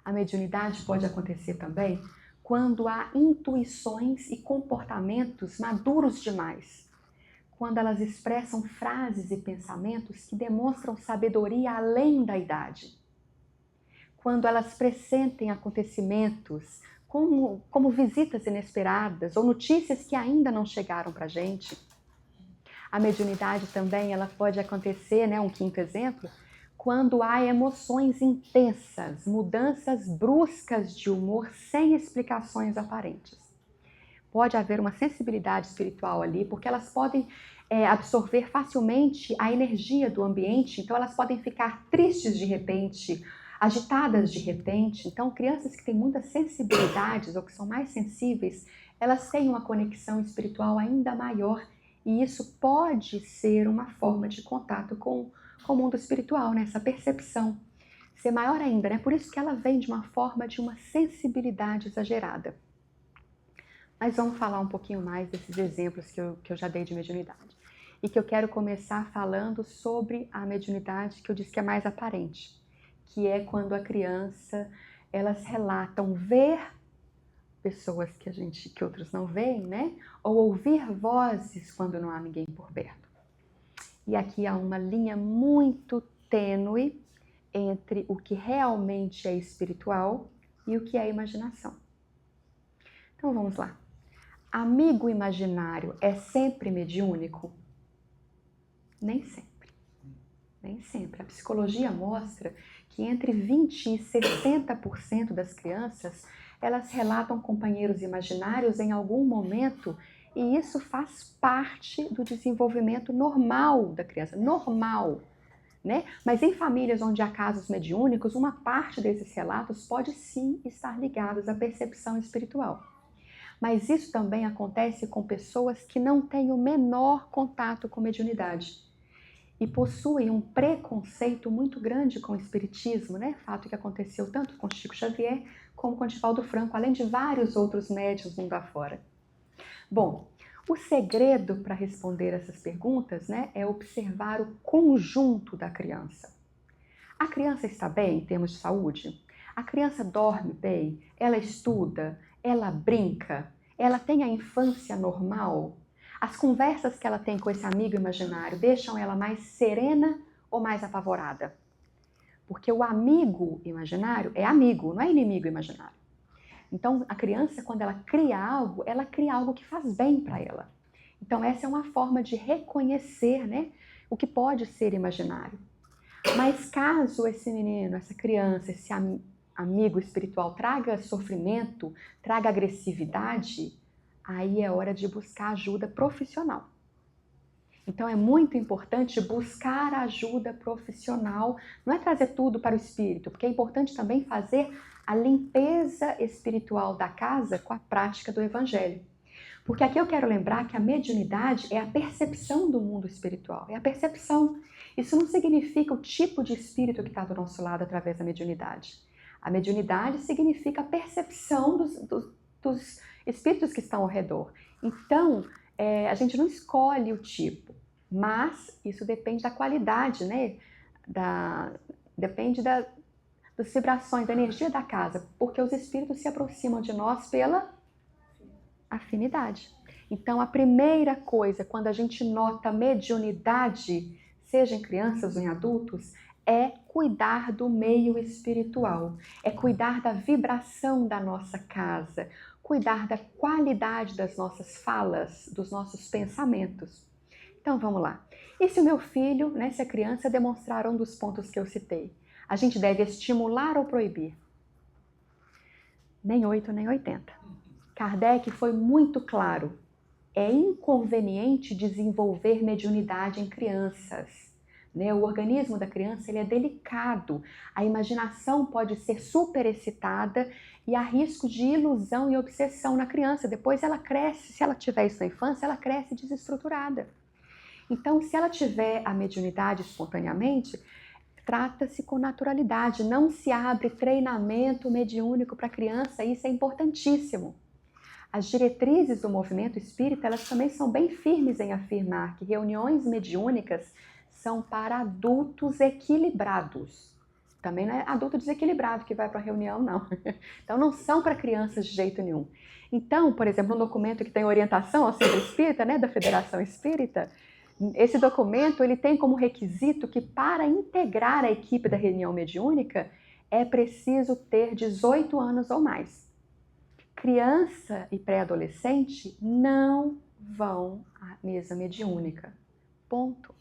A mediunidade pode acontecer também quando há intuições e comportamentos maduros demais, quando elas expressam frases e pensamentos que demonstram sabedoria além da idade, quando elas pressentem acontecimentos como visitas inesperadas ou notícias que ainda não chegaram para a gente. A mediunidade também ela pode acontecer, né, um quinto exemplo, quando há emoções intensas, mudanças bruscas de humor sem explicações aparentes. Pode haver uma sensibilidade espiritual ali, porque elas podem absorver facilmente a energia do ambiente, então elas podem ficar tristes de repente, agitadas de repente. Então, crianças que têm muitas sensibilidades ou que são mais sensíveis, elas têm uma conexão espiritual ainda maior e isso pode ser uma forma de contato com o mundo espiritual, né? Essa percepção ser maior ainda, né? Por isso que ela vem de uma forma de uma sensibilidade exagerada. Mas vamos falar um pouquinho mais desses exemplos que eu já dei de mediunidade. E que eu quero começar falando sobre a mediunidade que eu disse que é mais aparente, que é quando a criança, elas relatam ver pessoas que outros não veem, né? Ou ouvir vozes quando não há ninguém por perto. E aqui há uma linha muito tênue entre o que realmente é espiritual e o que é imaginação. Então vamos lá. Amigo imaginário é sempre mediúnico? Nem sempre. Nem sempre. A psicologia mostra que entre 20% e 60% das crianças, elas relatam companheiros imaginários em algum momento e isso faz parte do desenvolvimento normal da criança. Normal, né? Mas em famílias onde há casos mediúnicos, uma parte desses relatos pode sim estar ligados à percepção espiritual. Mas isso também acontece com pessoas que não têm o menor contato com mediunidade e possuem um preconceito muito grande com o espiritismo, né? Fato que aconteceu tanto com Chico Xavier como com Divaldo Franco, além de vários outros médiuns mundo afora. Bom, o segredo para responder essas perguntas, né, é observar o conjunto da criança. A criança está bem em termos de saúde? A criança dorme bem? Ela estuda? Ela brinca? Ela tem a infância normal? As conversas que ela tem com esse amigo imaginário deixam ela mais serena ou mais apavorada? Porque o amigo imaginário é amigo, não é inimigo imaginário. Então, a criança, quando ela cria algo que faz bem para ela. Então, essa é uma forma de reconhecer, né, o que pode ser imaginário. Mas caso esse menino, essa criança, esse amigo espiritual traga sofrimento, traga agressividade, aí é hora de buscar ajuda profissional. Então é muito importante buscar ajuda profissional, não é trazer tudo para o espírito, porque é importante também fazer a limpeza espiritual da casa com a prática do evangelho. Porque aqui eu quero lembrar que a mediunidade é a percepção do mundo espiritual, é a percepção. Isso não significa o tipo de espírito que está do nosso lado através da mediunidade. A mediunidade significa a percepção dos espíritos que estão ao redor. Então, a gente não escolhe o tipo, mas isso depende da qualidade, né? Depende das vibrações, da energia da casa, porque os espíritos se aproximam de nós pela afinidade. Então, a primeira coisa, quando a gente nota mediunidade, seja em crianças ou em adultos, é cuidar do meio espiritual, é cuidar da vibração da nossa casa, cuidar da qualidade das nossas falas, dos nossos pensamentos. Então vamos lá. E se o meu filho, né, se a criança demonstrar um dos pontos que eu citei, a gente deve estimular ou proibir? Nem 8 nem 80. Kardec foi muito claro. É inconveniente desenvolver mediunidade em crianças. O organismo da criança ele é delicado, a imaginação pode ser super excitada e há risco de ilusão e obsessão na criança. Depois ela cresce, se ela tiver isso na infância, ela cresce desestruturada. Então, se ela tiver a mediunidade espontaneamente, trata-se com naturalidade, não se abre treinamento mediúnico para a criança, isso é importantíssimo. As diretrizes do movimento espírita, elas também são bem firmes em afirmar que reuniões mediúnicas são para adultos equilibrados. Também não é adulto desequilibrado que vai para a reunião, não. Então, não são para crianças de jeito nenhum. Então, por exemplo, um documento que tem orientação ao Centro Espírita, né, da Federação Espírita, esse documento ele tem como requisito que para integrar a equipe da reunião mediúnica é preciso ter 18 anos ou mais. Criança e pré-adolescente não vão à mesa mediúnica. Ponto.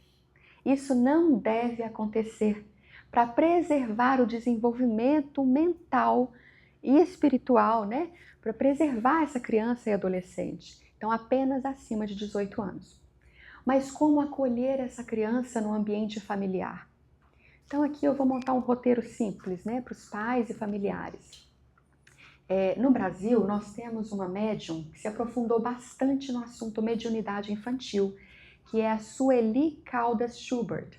Isso não deve acontecer para preservar o desenvolvimento mental e espiritual, né? Para preservar essa criança e adolescente. Então, apenas acima de 18 anos. Mas como acolher essa criança no ambiente familiar? Então, aqui eu vou montar um roteiro simples, né? Para os pais e familiares. No Brasil, nós temos uma médium que se aprofundou bastante no assunto mediunidade infantil, que é a Sueli Caldas Schubert.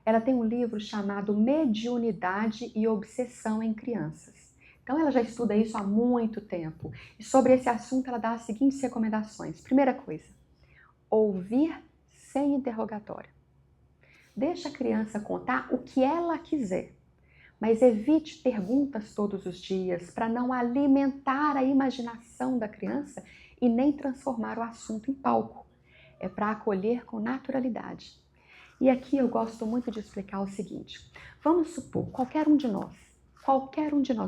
Ela tem um livro chamado Mediunidade e Obsessão em Crianças. Então, ela já estuda isso há muito tempo. E sobre esse assunto, ela dá as seguintes recomendações. Primeira coisa, ouvir sem interrogatório. Deixa a criança contar o que ela quiser, mas evite perguntas todos os dias para não alimentar a imaginação da criança e nem transformar o assunto em palco. É para acolher com naturalidade. E aqui eu gosto muito de explicar o seguinte. Vamos supor, qualquer um de nós,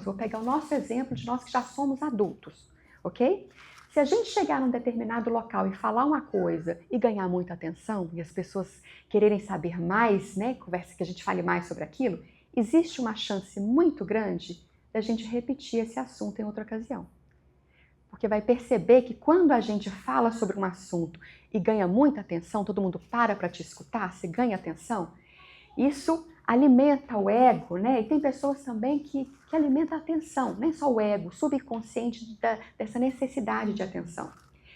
vou pegar o nosso exemplo de nós que já somos adultos, ok? Se a gente chegar num determinado local e falar uma coisa e ganhar muita atenção, e as pessoas quererem saber mais, né, conversa que a gente fale mais sobre aquilo, existe uma chance muito grande da gente repetir esse assunto em outra ocasião. Porque vai perceber que quando a gente fala sobre um assunto e ganha muita atenção, todo mundo para te escutar, você ganha atenção, isso alimenta o ego, né? E tem pessoas também que alimentam a atenção, nem só o ego, o subconsciente dessa necessidade de atenção.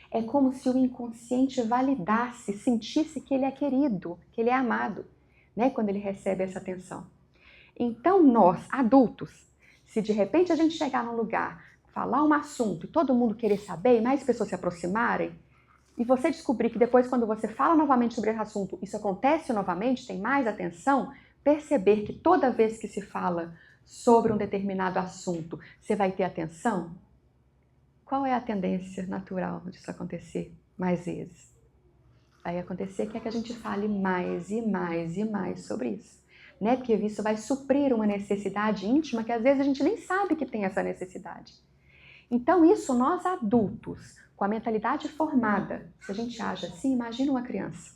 É como se o inconsciente validasse, sentisse que ele é querido, que ele é amado, né? Quando ele recebe essa atenção. Então nós, adultos, se de repente a gente chegar num lugar, falar um assunto e todo mundo querer saber e mais pessoas se aproximarem, e você descobrir que depois quando você fala novamente sobre esse assunto, isso acontece novamente, tem mais atenção, perceber que toda vez que se fala sobre um determinado assunto, você vai ter atenção, qual é a tendência natural disso acontecer mais vezes? Vai acontecer que a gente fale mais e mais e mais sobre isso. Né? Porque isso vai suprir uma necessidade íntima que às vezes a gente nem sabe que tem essa necessidade. Então isso nós adultos, com a mentalidade formada, se a gente age assim, imagina uma criança.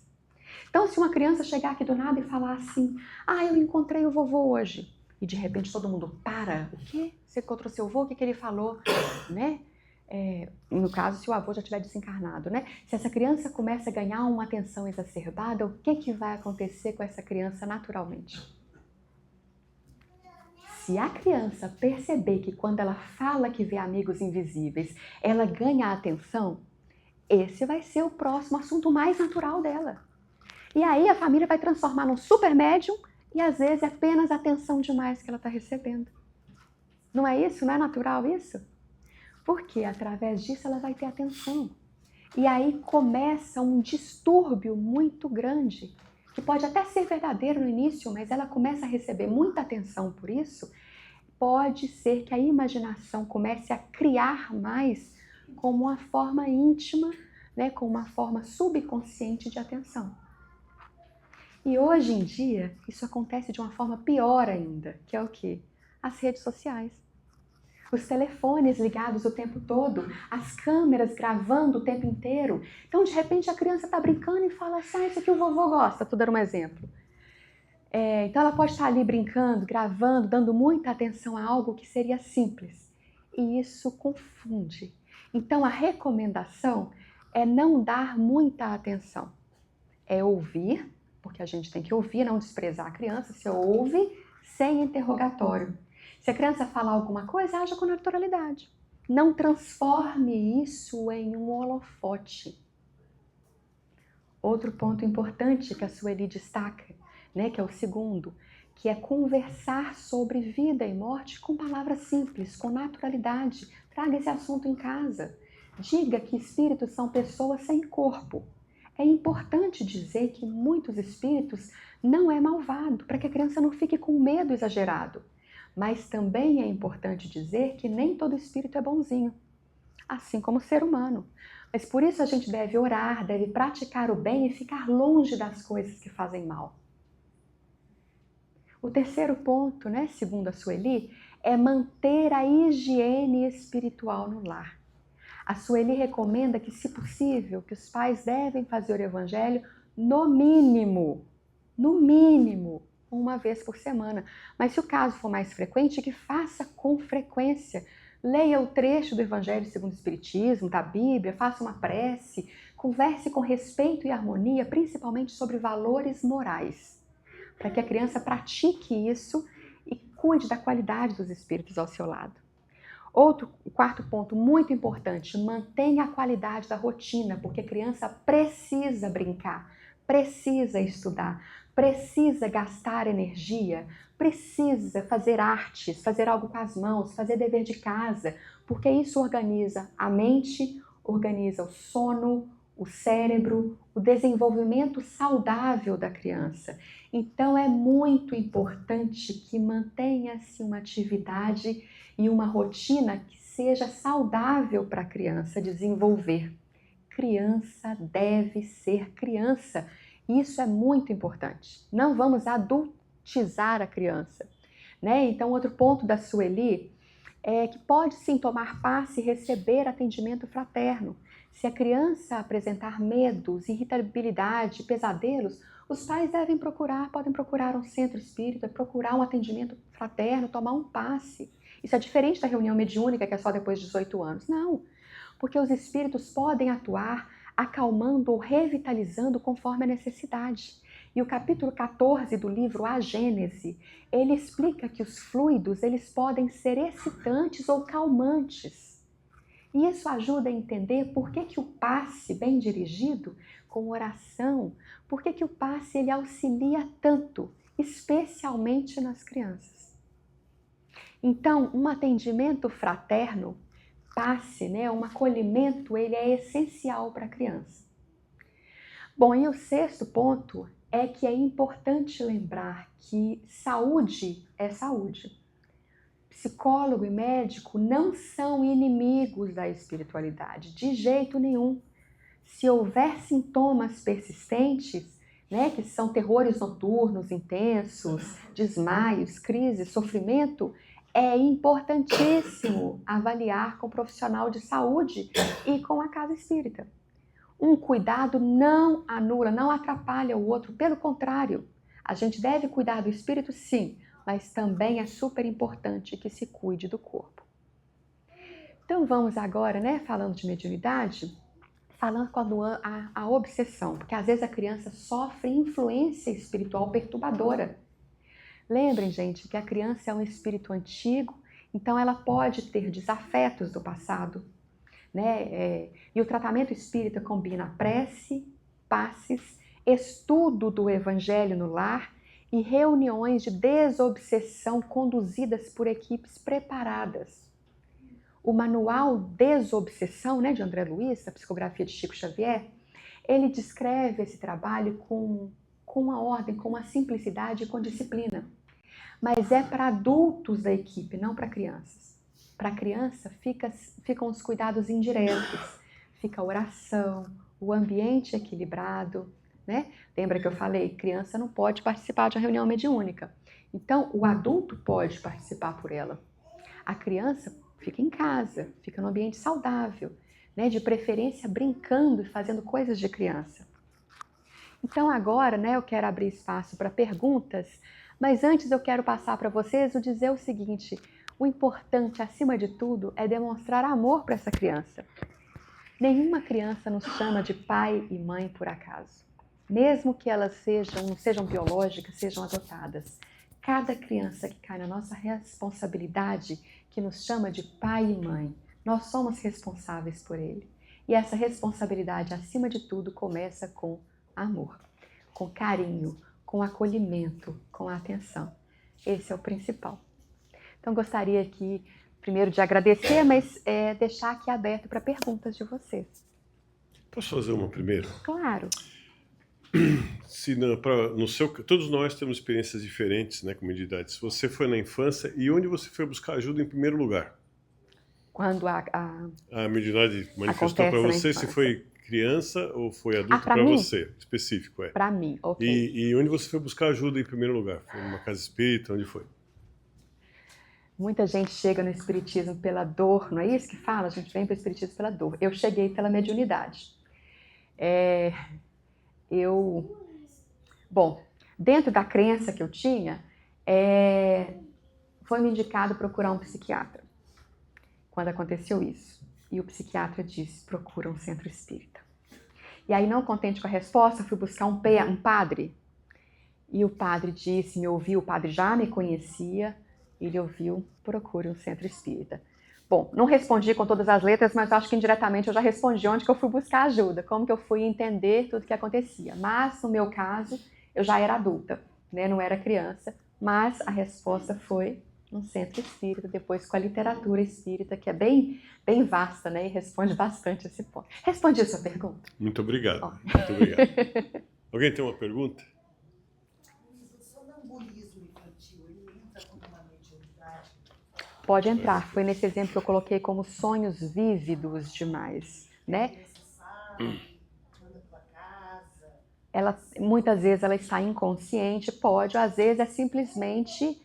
Então se uma criança chegar aqui do nada e falar assim, eu encontrei o vovô hoje, e de repente todo mundo para, o quê? Você encontrou seu avô? O que ele falou? Né? No caso, se o avô já estiver desencarnado, né? Se essa criança começa a ganhar uma atenção exacerbada, o que vai acontecer com essa criança naturalmente? Se a criança perceber que quando ela fala que vê amigos invisíveis, ela ganha a atenção, esse vai ser o próximo assunto mais natural dela. E aí a família vai transformar num super médium e às vezes é apenas a atenção demais que ela está recebendo. Não é isso? Não é natural isso? Porque através disso ela vai ter atenção. E aí começa um distúrbio muito grande, que pode até ser verdadeiro no início, mas ela começa a receber muita atenção por isso, pode ser que a imaginação comece a criar mais como uma forma íntima, né, como uma forma subconsciente de atenção. E hoje em dia, isso acontece de uma forma pior ainda, que é o quê? As redes sociais. Os telefones ligados o tempo todo, as câmeras gravando o tempo inteiro. Então, de repente, a criança está brincando e fala assim, isso aqui o vovô gosta, estou dando um exemplo. Então, ela pode estar ali brincando, gravando, dando muita atenção a algo que seria simples. E isso confunde. Então, a recomendação é não dar muita atenção. É ouvir, porque a gente tem que ouvir, não desprezar a criança. Você ouve sem interrogatório. Se a criança falar alguma coisa, haja com naturalidade. Não transforme isso em um holofote. Outro ponto importante que a Sueli destaca, né, que é o segundo, que é conversar sobre vida e morte com palavras simples, com naturalidade. Traga esse assunto em casa. diga que espíritos são pessoas sem corpo. É importante dizer que muitos espíritos não é malvado, para que a criança não fique com medo exagerado. Mas também é importante dizer que nem todo espírito é bonzinho, assim como o ser humano. Mas por isso a gente deve orar, deve praticar o bem e ficar longe das coisas que fazem mal. O terceiro ponto, né, segundo a Sueli, é manter a higiene espiritual no lar. A Sueli recomenda que, se possível, que os pais devem fazer o evangelho no mínimo, uma vez por semana. Mas se o caso for mais frequente, que faça com frequência. Leia o trecho do Evangelho segundo o Espiritismo, da Bíblia, faça uma prece, converse com respeito e harmonia, principalmente sobre valores morais, para que a criança pratique isso e cuide da qualidade dos espíritos ao seu lado. Quarto ponto muito importante, mantenha a qualidade da rotina, porque a criança precisa brincar, precisa estudar, precisa gastar energia, precisa fazer artes, fazer algo com as mãos, fazer dever de casa, porque isso organiza a mente, organiza o sono, o cérebro, o desenvolvimento saudável da criança. Então é muito importante que mantenha-se uma atividade e uma rotina que seja saudável para a criança desenvolver. Criança deve ser criança. Isso é muito importante. Não vamos adultizar a criança, né? Então, outro ponto da Sueli é que pode sim tomar passe e receber atendimento fraterno. Se a criança apresentar medos, irritabilidade, pesadelos, os pais podem procurar um centro espírita, procurar um atendimento fraterno, tomar um passe. Isso é diferente da reunião mediúnica, que é só depois de 18 anos. Não, porque os espíritos podem atuar acalmando ou revitalizando conforme a necessidade. E o capítulo 14 do livro A Gênese, ele explica que os fluidos eles podem ser excitantes ou calmantes. E isso ajuda a entender por que o passe bem dirigido, com oração, por que o passe ele auxilia tanto, especialmente nas crianças. Então, um atendimento fraterno, passe, né, um acolhimento, ele é essencial para a criança. Bom, e o sexto ponto é que é importante lembrar que saúde é saúde. Psicólogo e médico não são inimigos da espiritualidade, de jeito nenhum. Se houver sintomas persistentes, né, que são terrores noturnos intensos, desmaios, crises, sofrimento, é importantíssimo avaliar com o profissional de saúde e com a casa espírita. Um cuidado não anula, não atrapalha o outro, pelo contrário. A gente deve cuidar do espírito, sim, mas também é super importante que se cuide do corpo. Então vamos agora, né, falando de mediunidade, falando quando a obsessão, porque às vezes a criança sofre influência espiritual perturbadora. Lembrem, gente, que a criança é um espírito antigo, então ela pode ter desafetos do passado, né? E o tratamento espírita combina prece, passes, estudo do evangelho no lar e reuniões de desobsessão conduzidas por equipes preparadas. O manual Desobsessão, né, de André Luiz, a psicografia de Chico Xavier, ele descreve esse trabalho com uma ordem, com uma simplicidade e com disciplina. Mas é para adultos da equipe, não para crianças. Para criança ficam os cuidados indiretos, fica a oração, o ambiente equilibrado, né? Lembra que eu falei, criança não pode participar de uma reunião mediúnica. Então, o adulto pode participar por ela. A criança fica em casa, fica num ambiente saudável, né? De preferência brincando e fazendo coisas de criança. Então agora, né, eu quero abrir espaço para perguntas, mas antes eu quero passar para vocês dizer o seguinte: o importante, acima de tudo, é demonstrar amor para essa criança. Nenhuma criança nos chama de pai e mãe por acaso. Mesmo que elas não sejam biológicas, sejam adotadas. Cada criança que cai na nossa responsabilidade, que nos chama de pai e mãe, nós somos responsáveis por ele. E essa responsabilidade, acima de tudo, começa com amor, com carinho, com acolhimento, com atenção. Esse é o principal. Então, gostaria que primeiro de agradecer, mas deixar aqui aberto para perguntas de vocês. Posso fazer uma primeiro? Claro. Todos nós temos experiências diferentes, né, com mediunidade. Se você foi na infância, e onde você foi buscar ajuda em primeiro lugar? Quando A mediunidade manifestou para você, se foi criança ou foi adulto para você, específico, Para mim, ok. E onde você foi buscar ajuda em primeiro lugar? Foi numa casa espírita? Onde foi? Muita gente chega no espiritismo pela dor, não é isso que fala? A gente vem para o espiritismo pela dor. Eu cheguei pela mediunidade. Bom, dentro da crença que eu tinha, foi me indicado procurar um psiquiatra quando aconteceu isso. E o psiquiatra disse, procura um centro espírita. E aí, não contente com a resposta, fui buscar um padre. E o padre disse, me ouviu, o padre já me conhecia, ele ouviu, procure um centro espírita. Bom, não respondi com todas as letras, mas acho que indiretamente eu já respondi onde que eu fui buscar ajuda, como que eu fui entender tudo que acontecia. Mas, no meu caso, eu já era adulta, né? Não era criança, mas a resposta foi num centro espírita, depois com a literatura espírita, que é bem vasta, né? E responde bastante esse ponto. Respondi a sua pergunta? Muito obrigado. Muito obrigado. Alguém tem uma pergunta? O sonambulismo infantil, ele entra como uma mediunidade? Pode entrar. Foi nesse exemplo que eu coloquei como sonhos vívidos demais, né? Muitas vezes ela está inconsciente, pode, ou às vezes é simplesmente...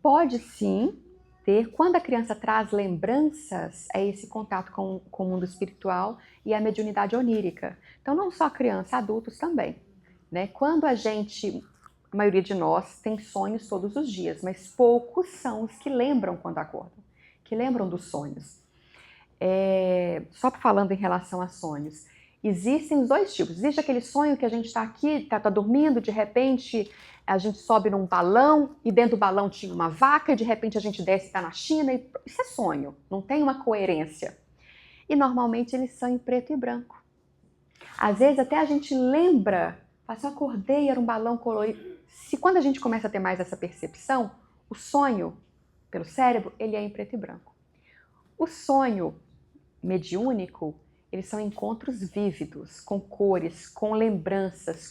pode sim ter, quando a criança traz lembranças, é esse contato com o mundo espiritual e a mediunidade onírica. Então, não só criança, adultos também, né? Quando a maioria de nós tem sonhos todos os dias, mas poucos são os que lembram quando acordam, que lembram dos sonhos. Só falando em relação a sonhos, existem os dois tipos. Existe aquele sonho que a gente está aqui, está dormindo, de repente a gente sobe num balão e dentro do balão tinha uma vaca e de repente a gente desce e está na China. Isso é sonho, não tem uma coerência. E normalmente eles são em preto e branco. Às vezes até a gente lembra, fala assim, eu acordei, era um balão colorido. Quando a gente começa a ter mais essa percepção, o sonho, pelo cérebro, ele é em preto e branco. O sonho mediúnico, eles são encontros vívidos, com cores, com lembranças,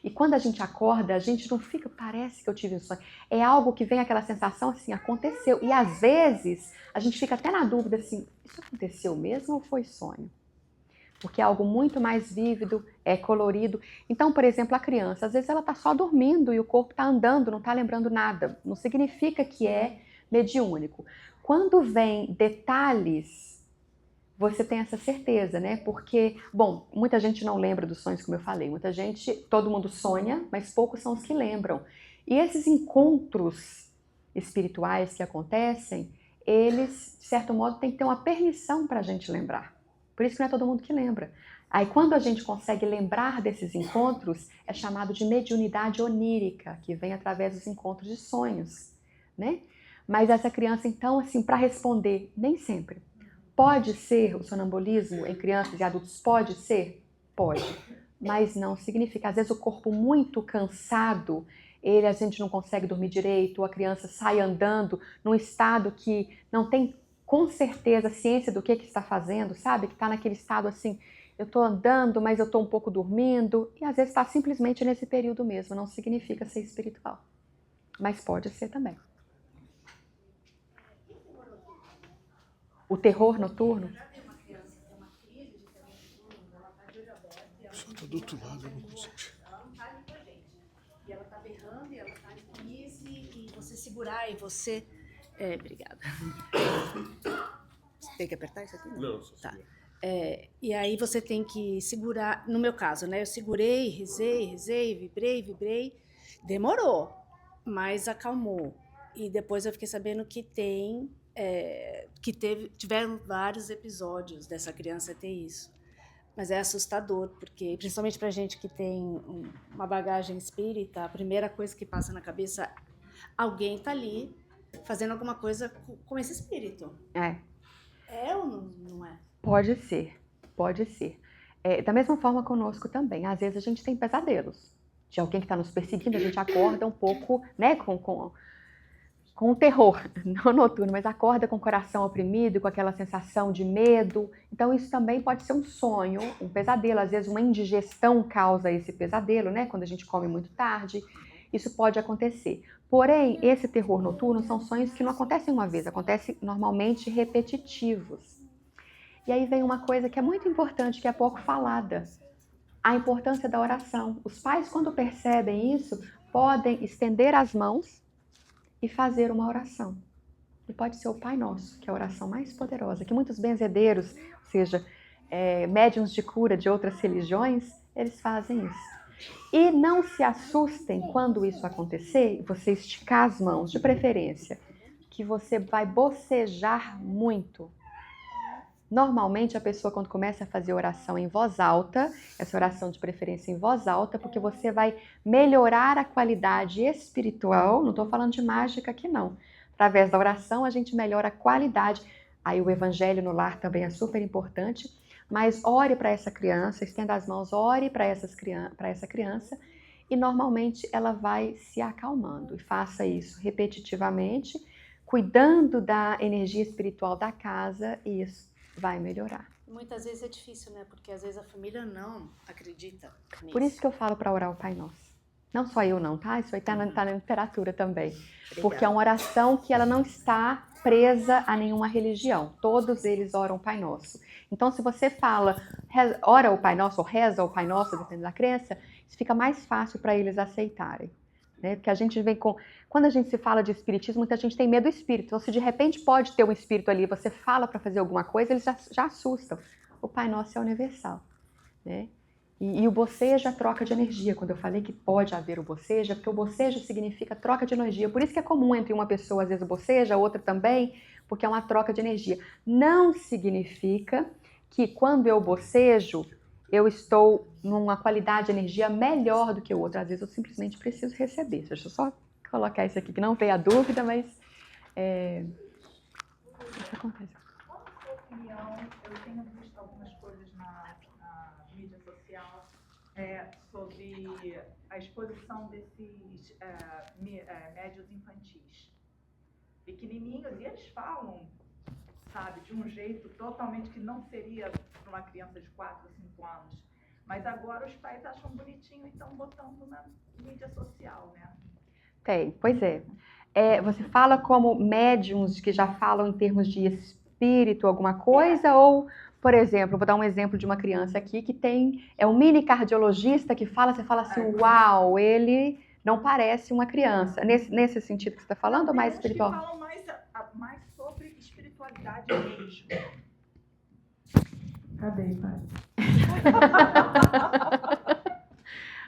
e quando a gente acorda, a gente não fica, parece que eu tive um sonho. É algo que vem aquela sensação assim, aconteceu. E às vezes, a gente fica até na dúvida assim, isso aconteceu mesmo ou foi sonho? Porque é algo muito mais vívido, é colorido. Então, por exemplo, a criança, às vezes ela está só dormindo e o corpo está andando, não está lembrando nada. Não significa que é mediúnico. Quando vem detalhes, você tem essa certeza, né? Porque, bom, muita gente não lembra dos sonhos, como eu falei. Todo mundo sonha, mas poucos são os que lembram. E esses encontros espirituais que acontecem, eles, de certo modo, têm que ter uma permissão para a gente lembrar. Por isso que não é todo mundo que lembra. Aí, quando a gente consegue lembrar desses encontros, é chamado de mediunidade onírica, que vem através dos encontros de sonhos, né? Mas essa criança, então, assim, para responder, nem sempre. Pode ser o sonambulismo em crianças e adultos? Pode ser? Pode. Mas não significa. Às vezes o corpo muito cansado, a gente não consegue dormir direito, ou a criança sai andando num estado que não tem com certeza ciência do que está fazendo, sabe? Que está naquele estado assim, eu estou andando, mas eu estou um pouco dormindo, e às vezes está simplesmente nesse período mesmo, não significa ser espiritual. Mas pode ser também. O terror noturno? Só tá do outro lado, eu não consigo. Ela não tá ali com a gente. E ela tá berrando, e ela tá em crise, e você segurar, e você... obrigada. Tem que apertar isso aqui? Não, só tá. E aí você tem que segurar, no meu caso, né? Eu segurei, rezei, vibrei. Demorou, mas acalmou. E depois eu fiquei sabendo que tiveram vários episódios dessa criança ter isso. Mas é assustador, porque principalmente pra gente que tem uma bagagem espírita, a primeira coisa que passa na cabeça, alguém tá ali fazendo alguma coisa com esse espírito. É ou não é? Pode ser. Da mesma forma conosco também. Às vezes a gente tem pesadelos de alguém que está nos perseguindo, a gente acorda um pouco, né, com com o terror, não noturno, mas acorda com o coração oprimido, com aquela sensação de medo. Então isso também pode ser um sonho, um pesadelo. Às vezes uma indigestão causa esse pesadelo, né? Quando a gente come muito tarde, isso pode acontecer. Porém, esse terror noturno são sonhos que não acontecem uma vez, acontecem normalmente repetitivos. E aí vem uma coisa que é muito importante, que é pouco falada. A importância da oração. Os pais, quando percebem isso, podem estender as mãos e fazer uma oração. E pode ser o Pai Nosso, que é a oração mais poderosa, que muitos benzedeiros, ou seja, médiuns de cura de outras religiões, eles fazem isso. E não se assustem quando isso acontecer, você esticar as mãos, de preferência, que você vai bocejar muito. Normalmente a pessoa quando começa a fazer oração em voz alta, essa oração de preferência em voz alta, porque você vai melhorar a qualidade espiritual, não estou falando de mágica aqui não. Através da oração a gente melhora a qualidade. Aí o evangelho no lar também é super importante, mas ore para essa criança, estenda as mãos, ore para essa criança e normalmente ela vai se acalmando. E faça isso repetitivamente, cuidando da energia espiritual da casa e isso vai melhorar. Muitas vezes é difícil, né? Porque às vezes a família não acredita nisso. Por isso que eu falo para orar o Pai Nosso. Não só eu não, tá? Isso aí tá na literatura também. Obrigada. Porque é uma oração que ela não está presa a nenhuma religião. Todos eles oram o Pai Nosso. Então, se você fala, ora o Pai Nosso ou reza o Pai Nosso, dependendo da crença, isso fica mais fácil para eles aceitarem. Né? Porque a gente vem com... Quando a gente se fala de espiritismo, muita gente tem medo do espírito. Então, se de repente pode ter um espírito ali, você fala para fazer alguma coisa, eles já assustam. O Pai Nosso é universal. Né? E o bocejo é troca de energia. Quando eu falei que pode haver o bocejo, é porque o bocejo significa troca de energia. Por isso que é comum entre uma pessoa, às vezes, boceja, a outra também, porque é uma troca de energia. Não significa que quando eu bocejo, eu estou numa qualidade de energia melhor do que o outro. Às vezes eu simplesmente preciso receber. Deixa eu só colocar isso aqui, que não veio a dúvida, mas... Isso acontece. Qual a sua opinião? Eu tenho visto algumas coisas na mídia social sobre a exposição desses médios infantis. Pequenininhos, e eles falam, sabe, de um jeito totalmente que não seria para uma criança de 4 ou 5 anos. Mas agora os pais acham bonitinho e estão botando na mídia social, né? Tem, pois é. Você fala como médiums que já falam em termos de espírito, alguma coisa, ou, por exemplo, vou dar um exemplo de uma criança aqui que é um mini cardiologista que fala, você fala assim, uau, ele não parece uma criança. Nesse sentido que você está falando, ou mais espiritual? Que falam mais sobre espiritualidade mesmo. Cadê, pai?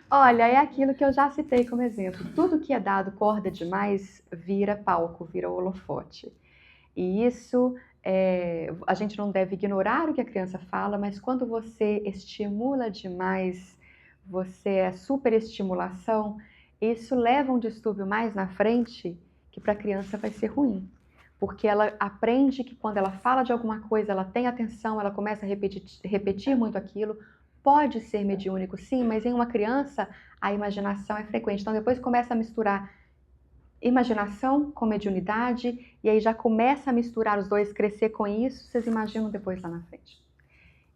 Olha, é aquilo que eu já citei como exemplo. Tudo que é dado corda demais vira palco, vira holofote. E isso, a gente não deve ignorar o que a criança fala, mas quando você estimula demais, você é superestimulação, isso leva um distúrbio mais na frente, que para a criança vai ser ruim. Porque ela aprende que quando ela fala de alguma coisa, ela tem atenção, ela começa a repetir muito aquilo. Pode ser mediúnico, sim, mas em uma criança a imaginação é frequente. Então depois começa a misturar imaginação com mediunidade e aí já começa a misturar os dois, crescer com isso, vocês imaginam depois lá na frente.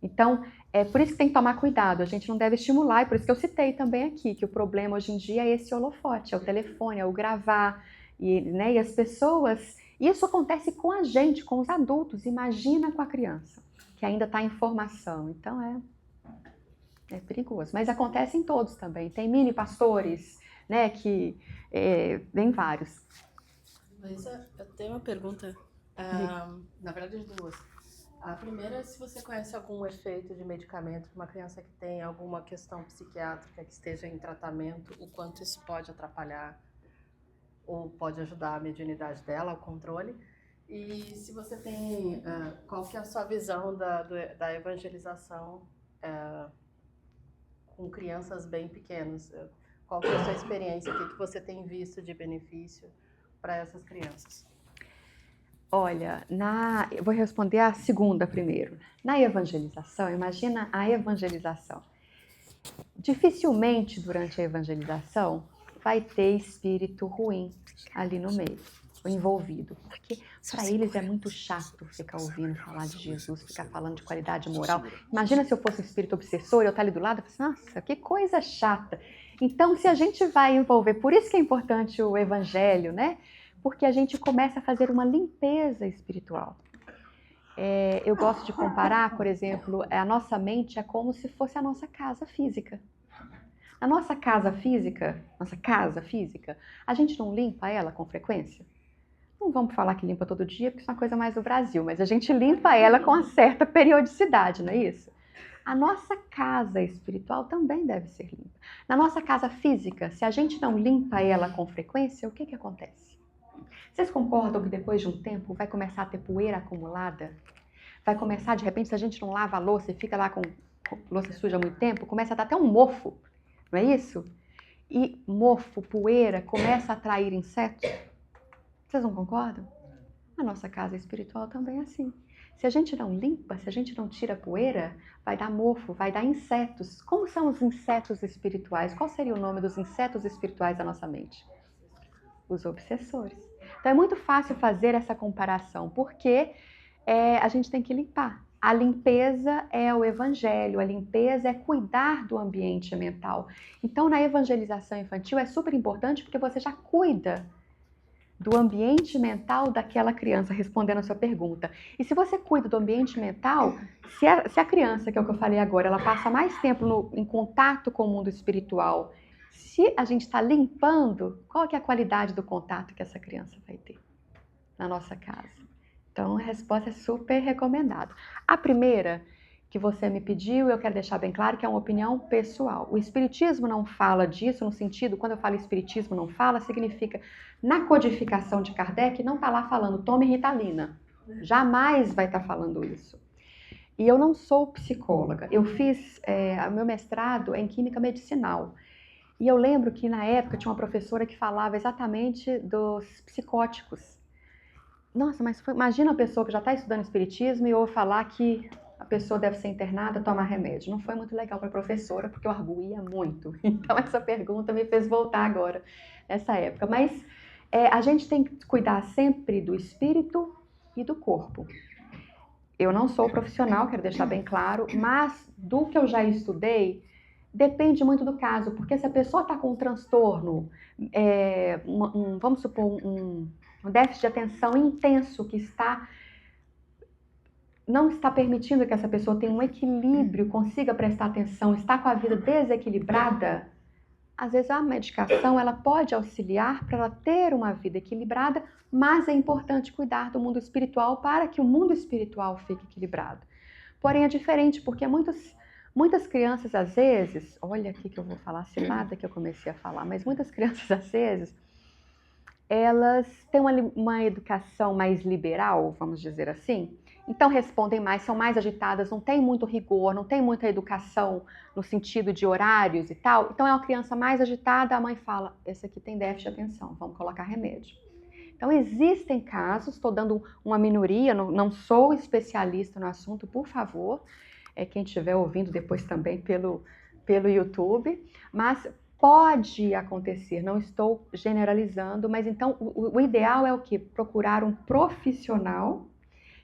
Então, é por isso que tem que tomar cuidado, a gente não deve estimular, e por isso que eu citei também aqui, que o problema hoje em dia é esse holofote, é o telefone, é o gravar, e as pessoas... Isso acontece com a gente, com os adultos, imagina com a criança, que ainda está em formação. Então é perigoso, mas acontece em todos também. Tem mini pastores, né, que tem vários. Mas eu tenho uma pergunta, na verdade duas. A primeira é se você conhece algum efeito de medicamento para uma criança que tem alguma questão psiquiátrica que esteja em tratamento, o quanto isso pode atrapalhar ou pode ajudar a mediunidade dela, o controle. E se você tem, qual que é a sua visão da evangelização com crianças bem pequenas? Qual que é a sua experiência? O que você tem visto de benefício para essas crianças? Olha, eu vou responder a segunda primeiro. Na evangelização, imagina a evangelização. Dificilmente durante a evangelização vai ter espírito ruim ali no meio. envolvido, porque para eles é muito chato ficar ouvindo falar de Jesus, ficar falando de qualidade moral. Imagina se eu fosse um espírito obsessor e eu estar ali do lado e falar assim, nossa, que coisa chata. Então, se a gente vai envolver, por isso que é importante o evangelho, né? Porque a gente começa a fazer uma limpeza espiritual. Eu gosto de comparar, por exemplo, a nossa mente é como se fosse a nossa casa física. A nossa casa física, a gente não limpa ela com frequência? Não vamos falar que limpa todo dia, porque isso é uma coisa mais do Brasil, mas a gente limpa ela com uma certa periodicidade, não é isso? A nossa casa espiritual também deve ser limpa. Na nossa casa física, se a gente não limpa ela com frequência, o que acontece? Vocês concordam que depois de um tempo vai começar a ter poeira acumulada? Vai começar, de repente, se a gente não lava a louça e fica lá com louça suja há muito tempo, começa a dar até um mofo, não é isso? E mofo, poeira, começa a atrair insetos. Vocês não concordam? A nossa casa espiritual também é assim. Se a gente não limpa, se a gente não tira a poeira, vai dar mofo, vai dar insetos. Como são os insetos espirituais? Qual seria o nome dos insetos espirituais da nossa mente? Os obsessores. Então é muito fácil fazer essa comparação, porque a gente tem que limpar. A limpeza é o evangelho, a limpeza é cuidar do ambiente mental. Então, na evangelização infantil é super importante porque você já cuida do ambiente mental daquela criança, respondendo a sua pergunta. E se você cuida do ambiente mental, se a criança, que é o que eu falei agora, ela passa mais tempo em contato com o mundo espiritual, se a gente está limpando, qual que é a qualidade do contato que essa criança vai ter na nossa casa? Então, a resposta é super recomendada. A primeira que você me pediu, eu quero deixar bem claro que é uma opinião pessoal. O espiritismo não fala disso, no sentido, quando eu falo espiritismo não fala, significa, na codificação de Kardec, não está lá falando tome Ritalina. Jamais vai estar falando isso. E eu não sou psicóloga. Eu fiz o meu mestrado em Química Medicinal. E eu lembro que, na época, tinha uma professora que falava exatamente dos psicóticos. Nossa, mas imagina a pessoa que já está estudando espiritismo e ouve falar que a pessoa deve ser internada, tomar remédio. Não foi muito legal para a professora, porque eu arguía muito. Então, essa pergunta me fez voltar agora, nessa época. Mas a gente tem que cuidar sempre do espírito e do corpo. Eu não sou profissional, quero deixar bem claro, mas do que eu já estudei, depende muito do caso, porque se a pessoa está com um transtorno, vamos supor, um déficit de atenção intenso que não está permitindo que essa pessoa tenha um equilíbrio, consiga prestar atenção, está com a vida desequilibrada, às vezes a medicação ela pode auxiliar para ela ter uma vida equilibrada, mas é importante cuidar do mundo espiritual para que o mundo espiritual fique equilibrado. Porém é diferente, porque muitas crianças às vezes, olha aqui que eu vou falar cilada que eu comecei a falar, mas muitas crianças às vezes, elas têm uma educação mais liberal, vamos dizer assim, então respondem mais, são mais agitadas, não tem muito rigor, não tem muita educação no sentido de horários e tal. Então é uma criança mais agitada, a mãe fala, esse aqui tem déficit de atenção, vamos colocar remédio. Então existem casos, estou dando uma minoria, não sou especialista no assunto, por favor, quem estiver ouvindo depois também pelo YouTube, mas pode acontecer, não estou generalizando, mas então o ideal é o quê? Procurar um profissional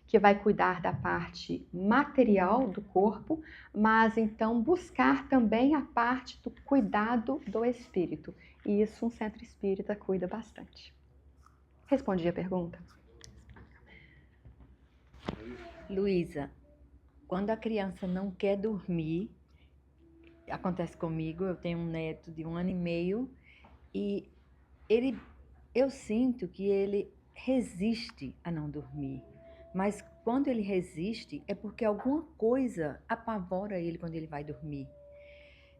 que vai cuidar da parte material do corpo, mas então buscar também a parte do cuidado do espírito. E isso um centro espírita cuida bastante. Respondi a pergunta? Luísa, quando a criança não quer dormir, acontece comigo, eu tenho um neto de 1 ano e meio e eu sinto que ele resiste a não dormir. Mas quando ele resiste, é porque alguma coisa apavora ele quando ele vai dormir.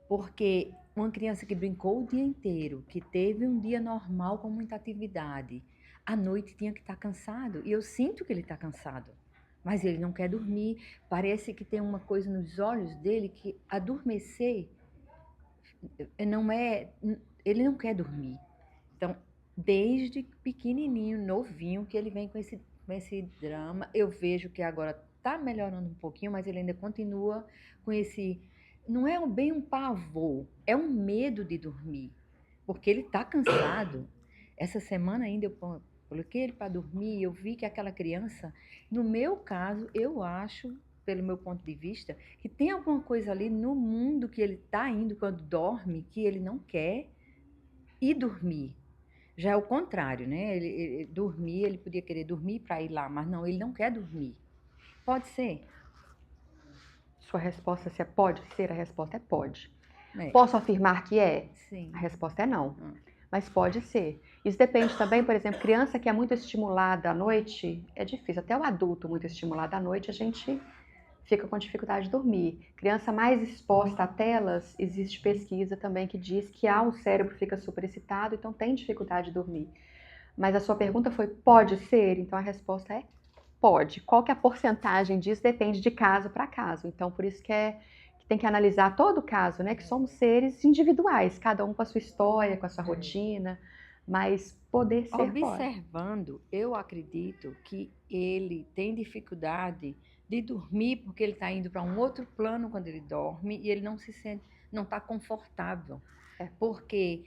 Porque uma criança que brincou o dia inteiro, que teve um dia normal com muita atividade, à noite tinha que estar cansado. E eu sinto que ele está cansado. Mas ele não quer dormir. Parece que tem uma coisa nos olhos dele que adormecer não é... Ele não quer dormir. Então, desde pequenininho, novinho, que ele vem com esse drama. Eu vejo que agora está melhorando um pouquinho, mas ele ainda continua com esse... Não é bem um pavor, é um medo de dormir, porque ele está cansado. Essa semana ainda eu coloquei ele para dormir, eu vi que aquela criança, no meu caso, eu acho, pelo meu ponto de vista, que tem alguma coisa ali no mundo que ele está indo quando dorme, que ele não quer ir dormir. Já é o contrário, né? Dormir, ele podia querer dormir para ir lá, mas não, ele não quer dormir. Pode ser? Sua resposta, se é pode ser, a resposta é pode. É. Posso afirmar que é? Sim. A resposta é não. Mas pode ser. Isso depende também, por exemplo, criança que é muito estimulada à noite, é difícil. Até o adulto muito estimulado à noite, a gente fica com dificuldade de dormir. Criança mais exposta a telas, existe pesquisa também que diz que o cérebro fica superexcitado, então tem dificuldade de dormir. Mas a sua pergunta foi, pode ser? Então a resposta é pode. Qual que é a porcentagem disso? Depende de caso para caso. Então por isso que tem que analisar todo o caso, né? Que somos seres individuais, cada um com a sua história, com a sua rotina, mas poder ser pode. Observando, eu acredito que ele tem dificuldade de dormir porque ele está indo para um outro plano quando ele dorme e ele não se sente, não está confortável. Porque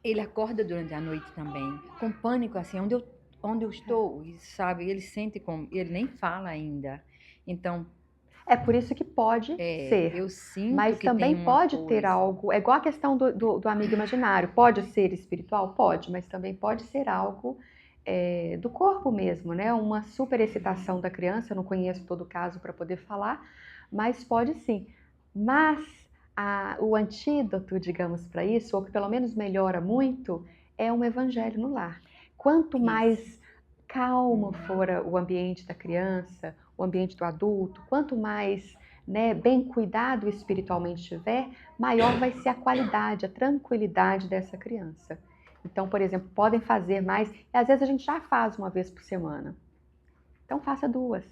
ele acorda durante a noite também, com pânico, assim, onde eu estou, sabe? Ele sente como, ele nem fala ainda. Então, é por isso que pode ser. Eu sinto mas que também tem pode coisa. ter algo. É igual a questão do amigo imaginário. Pode ser espiritual? Pode, mas também pode ser algo do corpo mesmo, né? Uma superexcitação da criança. Eu não conheço todo o caso para poder falar, mas pode sim. Mas o antídoto, digamos, para isso, ou que pelo menos melhora muito, é um evangelho no lar. Quanto mais calmo for o ambiente da criança, o ambiente do adulto, quanto mais bem cuidado espiritualmente tiver, maior vai ser a qualidade, a tranquilidade dessa criança. Então, por exemplo, podem fazer mais, e às vezes a gente já faz uma vez por semana. Então faça 2,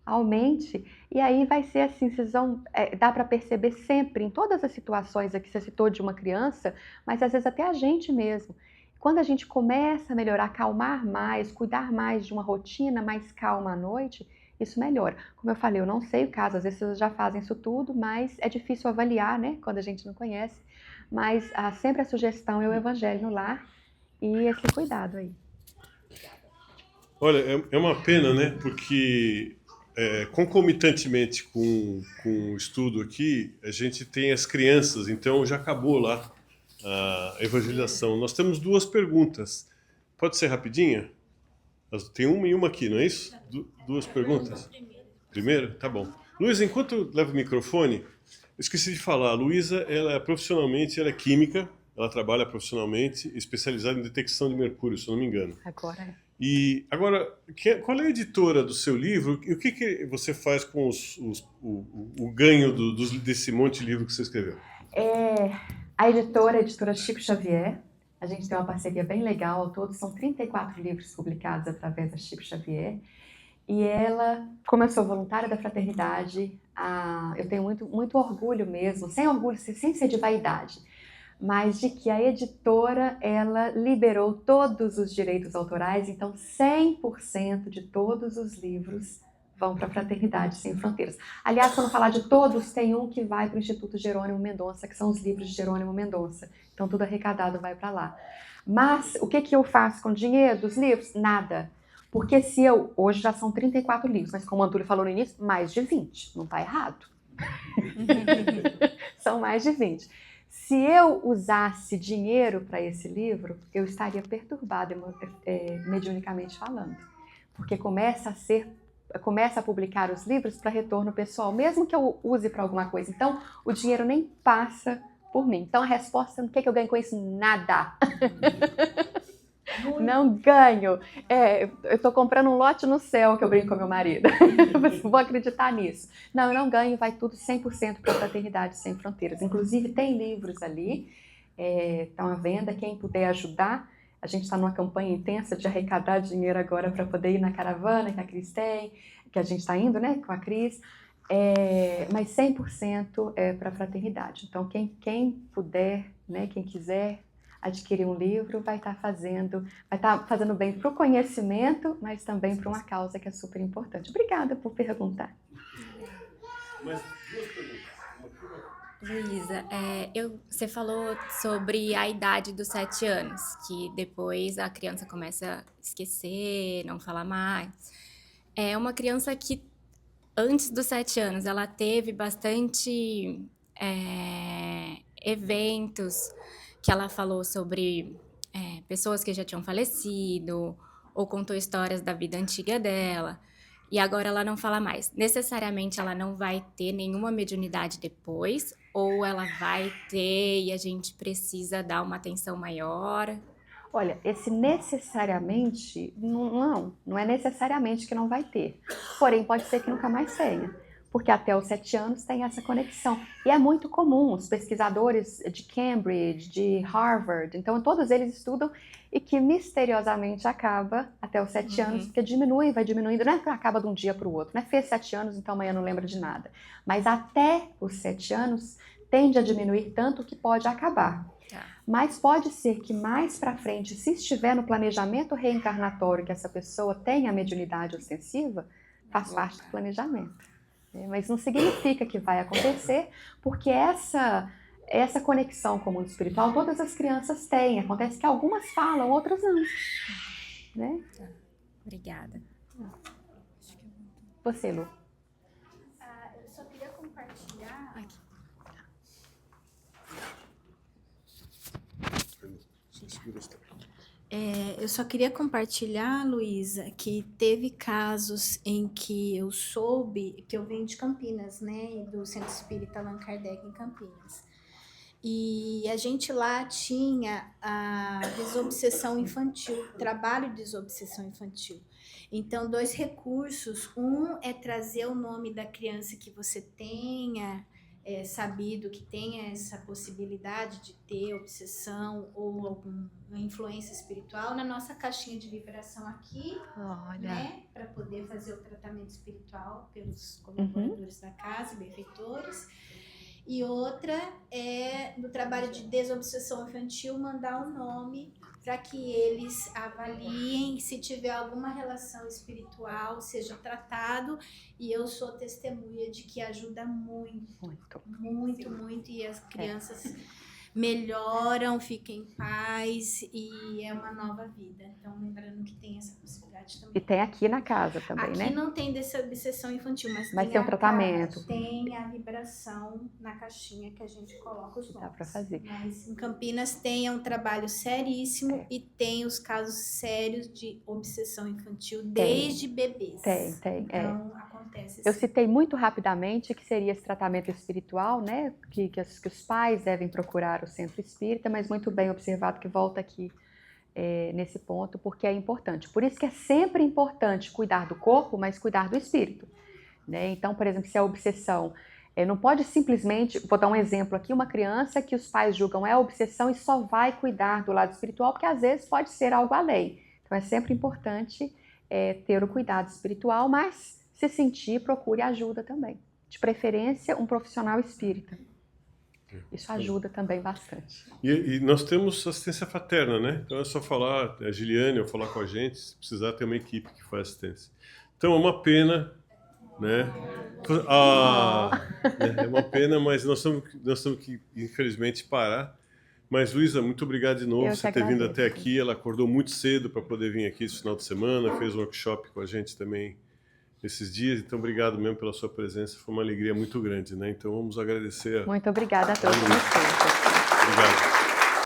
aumente, e aí vai ser assim, vocês vão, dá para perceber sempre, em todas as situações aqui, você citou de uma criança, mas às vezes até a gente mesmo. Quando a gente começa a melhorar, acalmar mais, cuidar mais de uma rotina mais calma à noite, isso melhora. Como eu falei, eu não sei o caso, às vezes vocês já fazem isso tudo, mas é difícil avaliar, né, quando a gente não conhece. Mas sempre a sugestão é o evangelho no lar e esse cuidado aí. Olha, é uma pena, né, porque concomitantemente com o estudo aqui, a gente tem as crianças, então já acabou lá a evangelização. Nós temos 2 perguntas. Pode ser rapidinha? Tem uma e uma aqui, não é isso? 2 perguntas? Primeiro? Tá bom. Luísa, enquanto eu levo o microfone, eu esqueci de falar. A Luísa, profissionalmente, ela é química, ela trabalha profissionalmente, especializada em detecção de mercúrio, se eu não me engano. Agora. E agora, qual é a editora do seu livro e o que você faz com o ganho desse monte de livro que você escreveu? A editora Chico Xavier. A gente tem uma parceria bem legal, ao todo são 34 livros publicados através da Chico Xavier. E ela, como eu sou voluntária da fraternidade, eu tenho muito, muito orgulho mesmo, sem orgulho, sem ser de vaidade, mas de que a editora, ela liberou todos os direitos autorais, então 100% de todos os livros vão para a Fraternidade Sem Fronteiras. Aliás, quando falar de todos, tem um que vai para o Instituto Jerônimo Mendonça, que são os livros de Jerônimo Mendonça. Então, tudo arrecadado vai para lá. Mas, o que eu faço com o dinheiro dos livros? Nada. Porque hoje já são 34 livros, mas como o Antônio falou no início, mais de 20. Não está errado. São mais de 20. Se eu usasse dinheiro para esse livro, eu estaria perturbada, mediunicamente falando. Porque começa a publicar os livros para retorno pessoal, mesmo que eu use para alguma coisa. Então, o dinheiro nem passa por mim. Então, a resposta, o que eu ganho com isso? Nada. Não ganho. Eu estou comprando um lote no céu, que eu brinco com meu marido. Vou acreditar nisso. Não, eu não ganho, vai tudo 100% para a Fraternidade Sem Fronteiras. Inclusive, tem livros ali, estão à venda, quem puder ajudar. A gente está numa campanha intensa de arrecadar dinheiro agora para poder ir na caravana que a Cris tem, que a gente está indo, né, com a Cris, mas 100% é para a fraternidade. Então, quem puder, né, quem quiser adquirir um livro, vai estar fazendo bem para o conhecimento, mas também para uma causa que é super importante. Obrigada por perguntar. Mas 2 perguntas. Luísa, você falou sobre a idade dos 7 anos, que depois a criança começa a esquecer, não falar mais. É uma criança que, antes dos 7 anos, ela teve bastante eventos que ela falou sobre pessoas que já tinham falecido, ou contou histórias da vida antiga dela. E agora ela não fala mais. Necessariamente ela não vai ter nenhuma mediunidade depois, ou ela vai ter e a gente precisa dar uma atenção maior? Olha, esse necessariamente, não é necessariamente que não vai ter. Porém, pode ser que nunca mais tenha, porque até os 7 anos tem essa conexão. E é muito comum, os pesquisadores de Cambridge, de Harvard, então todos eles estudam e que misteriosamente acaba até os 7 anos, porque diminui, vai diminuindo, não é que acaba de um dia para o outro, não é fez 7 anos, então amanhã não lembra de nada. Mas até os 7 anos tende a diminuir tanto que pode acabar. Mas pode ser que mais para frente, se estiver no planejamento reencarnatório que essa pessoa tenha a mediunidade ostensiva, faz parte do planejamento. Mas não significa que vai acontecer, porque essa conexão com o mundo espiritual todas as crianças têm. Acontece que algumas falam, outras não. Né? Obrigada. Você, Lu. Eu só queria compartilhar. Eu só queria compartilhar, Luísa, que teve casos em que eu soube, que eu venho de Campinas, né, do Centro Espírita Allan Kardec em Campinas. E a gente lá tinha a desobsessão infantil, trabalho de desobsessão infantil. Então, 2 recursos. Um é trazer o nome da criança que você tenha sabido que tenha essa possibilidade de ter obsessão ou alguma influência espiritual na nossa caixinha de vibração aqui, né, para poder fazer o tratamento espiritual pelos colaboradores da casa, benfeitores. E outra é no trabalho de desobsessão infantil mandar o nome para que eles avaliem se tiver alguma relação espiritual, seja tratado, e eu sou testemunha de que ajuda muito, e as crianças melhoram, ficam em paz e é uma nova vida. Então, lembrando que tem essa possibilidade também. E tem aqui na casa também, né? Aqui não tem dessa obsessão infantil, mas tem um tratamento. Tem a vibração na caixinha que a gente coloca os nomes. Dá para fazer. Mas em Campinas tem um trabalho seríssimo e tem os casos sérios de obsessão infantil desde bebês. Tem. Então, acontece. Eu citei muito rapidamente que seria esse tratamento espiritual, né? Que os pais devem procurar o centro espírita, mas muito bem observado que volta aqui nesse ponto, porque é importante. Por isso que é sempre importante cuidar do corpo, mas cuidar do espírito. Né? Então, por exemplo, se a obsessão não pode simplesmente, vou dar um exemplo aqui, uma criança que os pais julgam é obsessão e só vai cuidar do lado espiritual, porque às vezes pode ser algo além. Então é sempre importante ter o cuidado espiritual, mas se sentir, procure ajuda também. De preferência, um profissional espírita. Isso ajuda também bastante. E nós temos assistência fraterna, né? Então é só falar, a Giliane, ou falar com a gente, se precisar ter uma equipe que faz assistência. Então é uma pena, né? É uma pena, mas nós temos que, infelizmente, parar. Mas, Luísa, muito obrigado de novo por você ter vindo até aqui. Ela acordou muito cedo para poder vir aqui esse final de semana, fez um workshop com a gente também esses dias, então obrigado mesmo pela sua presença, foi uma alegria muito grande, né? Então vamos agradecer. Muito obrigada a todos vocês. Obrigado.